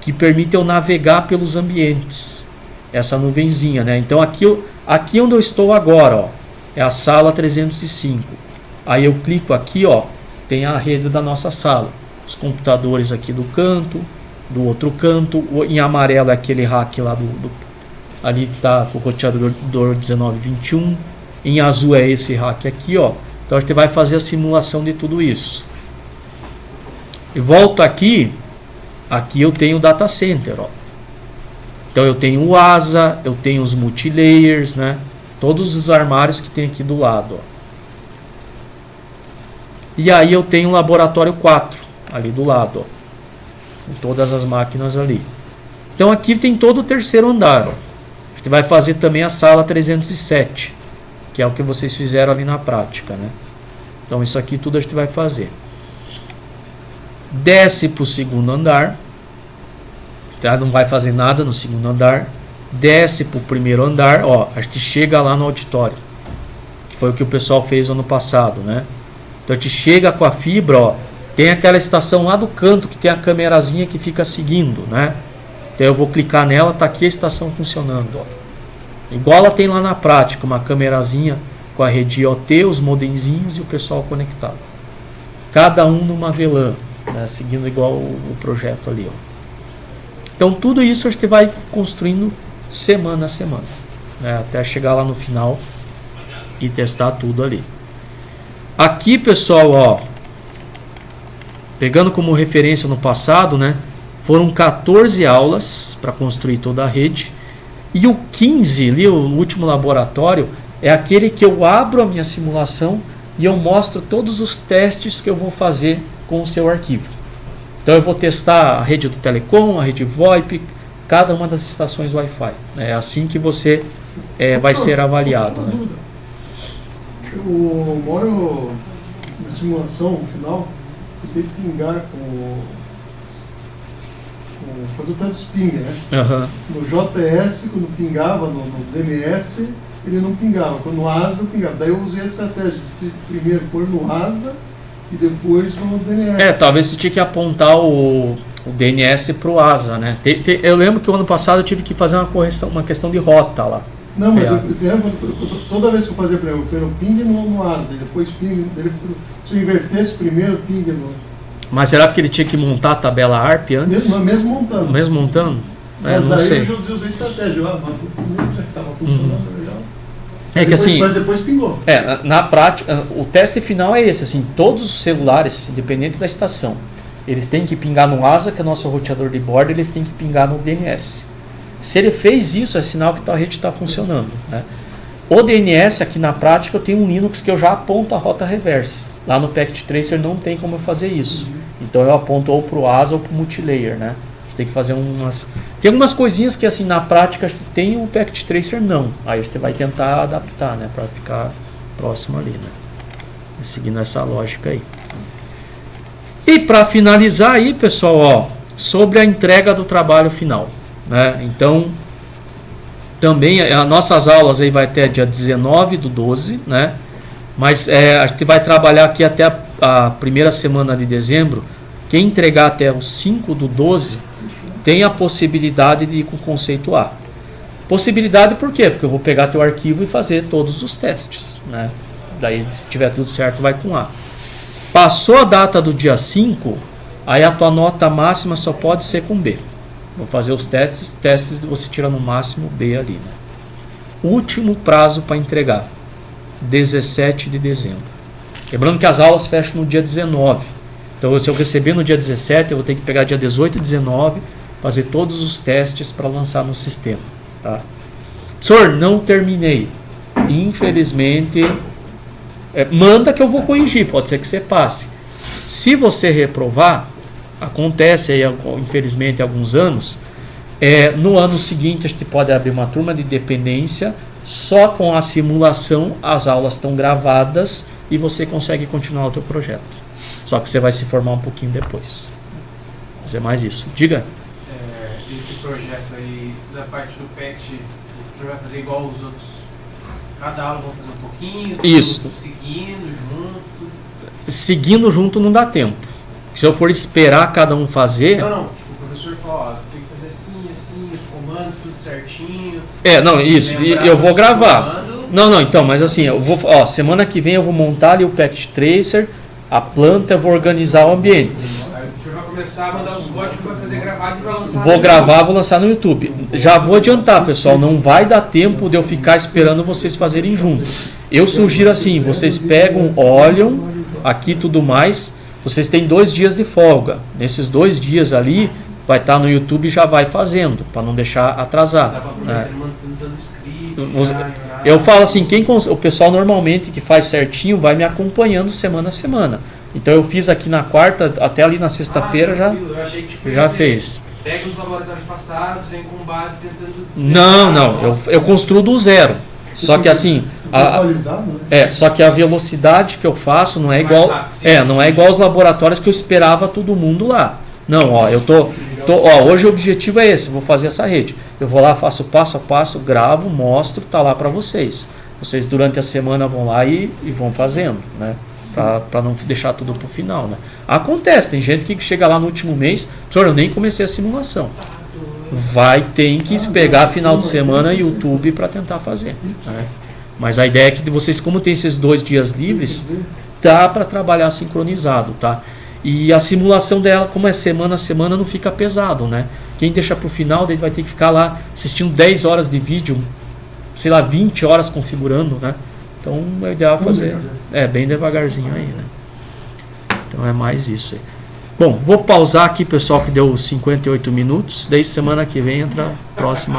S1: que permite eu navegar pelos ambientes. Essa nuvenzinha, né? Então aqui onde eu estou agora, ó, é a sala 305. Aí eu clico aqui, ó, tem a rede da nossa sala. Os computadores aqui do canto, do outro canto. Em amarelo é aquele rack lá ali que está com o roteador 1921. Em azul é esse rack aqui, ó. Então a gente vai fazer a simulação de tudo isso. E volto aqui. Aqui eu tenho o data center, ó. Então eu tenho o ASA, eu tenho os multilayers, né? Todos os armários que tem aqui do lado, ó. E aí eu tenho o laboratório 4 ali do lado, ó. Com todas as máquinas ali. Então aqui tem todo o terceiro andar, ó. A gente vai fazer também a sala 307, que é o que vocês fizeram ali na prática, né? Então isso aqui tudo a gente vai fazer. Desce para o segundo andar, tá? Não vai fazer nada no segundo andar. Desce para o primeiro andar, ó, a gente chega lá no auditório, que foi o que o pessoal fez ano passado, né? Então a gente chega com a fibra, ó, tem aquela estação lá do canto que tem a câmerazinha que fica seguindo, né? Então eu vou clicar nela, tá aqui a estação funcionando, ó. Igual ela tem lá na prática, uma câmerazinha com a rede IoT, os modemzinhos e o pessoal conectado. Cada um numa VLAN, né, seguindo igual o projeto ali, ó. Então tudo isso a gente vai construindo semana a semana, né, até chegar lá no final e testar tudo ali. Aqui, pessoal, ó, pegando como referência no passado, né, foram 14 aulas para construir toda a rede. E o 15, ali, o último laboratório, é aquele que eu abro a minha simulação e eu mostro todos os testes que eu vou fazer com o seu arquivo. Então eu vou testar a rede do Telecom, a rede VoIP, cada uma das estações Wi-Fi. É assim que você vai ser avaliado. Né?
S5: Eu moro na simulação no final, eu tenho que pingar fazer o teste de ping, né?
S1: Uhum.
S5: No JS, quando pingava, no DNS, ele não pingava. Quando no ASA, eu pingava. Daí eu usei a estratégia de primeiro pôr no ASA e depois no DNS.
S1: Talvez você tinha que apontar o DNS para o ASA, né? Eu lembro que o ano passado eu tive que fazer uma correção, uma questão de rota lá.
S5: Não, mas toda vez que eu fazia, por exemplo, eu ping no ASA e depois ping, se eu invertesse primeiro, ping no...
S1: Mas será que ele tinha que montar a tabela ARP antes?
S5: Mesmo montando.
S1: Mesmo montando?
S5: Mas
S1: não
S5: daí
S1: sei.
S5: eu já usei estratégia. Primeiro já estava funcionando legal.
S1: É que assim,
S5: mas depois pingou.
S1: Na prática, o teste final é esse, assim, todos os celulares, independente da estação, eles têm que pingar no ASA, que é o nosso roteador de bordo, eles têm que pingar no DNS. Se ele fez isso, é sinal que a rede está funcionando, né? O DNS, aqui na prática, eu tenho um Linux que eu já aponto a rota reversa. Lá no Packet Tracer não tem como eu fazer isso. Então eu aponto ou para o ASA ou para o multilayer, né? Você tem que fazer umas... Tem algumas coisinhas que assim na prática tem o Packet Tracer não. Aí a gente vai tentar adaptar, né? Para ficar próximo ali, né? Seguindo essa lógica aí. E para finalizar aí, pessoal, ó, sobre a entrega do trabalho final, né? Então, também as nossas aulas aí vai até dia 19/12, né? Mas a gente vai trabalhar aqui até a primeira semana de dezembro. Quem entregar até o 5/12 tem a possibilidade de ir com o conceito A. Possibilidade por quê? Porque eu vou pegar teu arquivo e fazer todos os testes, né? Daí, se tiver tudo certo, vai com A. Passou a data do dia 5, aí a tua nota máxima só pode ser com B. Vou fazer os testes você tira no máximo B ali, né? Último prazo para entregar, 17 de dezembro. Lembrando que as aulas fecham no dia 19. Então, se eu receber no dia 17, eu vou ter que pegar dia 18 e 19, fazer todos os testes para lançar no sistema. Tá? Senhor, não terminei. Infelizmente, manda que eu vou corrigir, pode ser que você passe. Se você reprovar, acontece aí, infelizmente, há alguns anos, no ano seguinte a gente pode abrir uma turma de dependência, só com a simulação, as aulas estão gravadas e você consegue continuar o teu projeto. Só que você vai se formar um pouquinho depois. Fazer mais isso. Diga.
S3: Esse projeto aí, da parte do PET, o senhor vai fazer igual os outros? Cada aula vão fazer um pouquinho?
S1: Isso.
S3: Seguindo junto?
S1: Seguindo junto não dá tempo. Se eu for esperar cada um fazer...
S3: Não. Tipo, o professor fala, ó, tem que fazer assim, os comandos, tudo certinho.
S1: Não, isso. E eu vou gravar. Não, então, mas assim, eu vou, semana que vem eu vou montar ali o Packet Tracer, a planta, eu vou organizar o ambiente.
S3: Aí você vai começar a mandar os códigos, vai fazer gravado e vai lançar.
S1: Vou gravar, vou lançar no YouTube. Já vou adiantar, pessoal, não vai dar tempo de eu ficar esperando vocês fazerem junto. Eu sugiro assim, vocês pegam, olham aqui tudo mais, vocês têm 2 dias de folga. Nesses 2 dias ali, vai estar no YouTube e já vai fazendo, para não deixar atrasar. Eu falo assim, o pessoal normalmente que faz certinho vai me acompanhando semana a semana. Então eu fiz aqui na quarta, até ali na sexta-feira já fez.
S3: Pega os laboratórios passados, vem com base tentando...
S1: Não, eu construo do zero. Só que assim, só que a velocidade que eu faço não é igual, não é igual aos laboratórios que eu esperava todo mundo lá. Não, hoje o objetivo é esse, vou fazer essa rede. Eu vou lá, faço passo a passo, gravo, mostro, tá lá para vocês. Vocês durante a semana vão lá e vão fazendo, né? Para não deixar tudo pro final, né? Acontece, tem gente que chega lá no último mês, professor, eu nem comecei a simulação. Tem que pegar final de semana YouTube para tentar fazer, né? Mas a ideia é que vocês, como tem esses 2 dias livres, dá para trabalhar sincronizado, tá? E a simulação dela, como é semana a semana, não fica pesado, né? Quem deixa para o final, daí vai ter que ficar lá assistindo 10 horas de vídeo, sei lá, 20 horas configurando, né? Então é ideal fazer bem devagarzinho aí, né? Então é mais isso aí. Bom, vou pausar aqui, pessoal, que deu 58 minutos. Daí semana que vem entra a próxima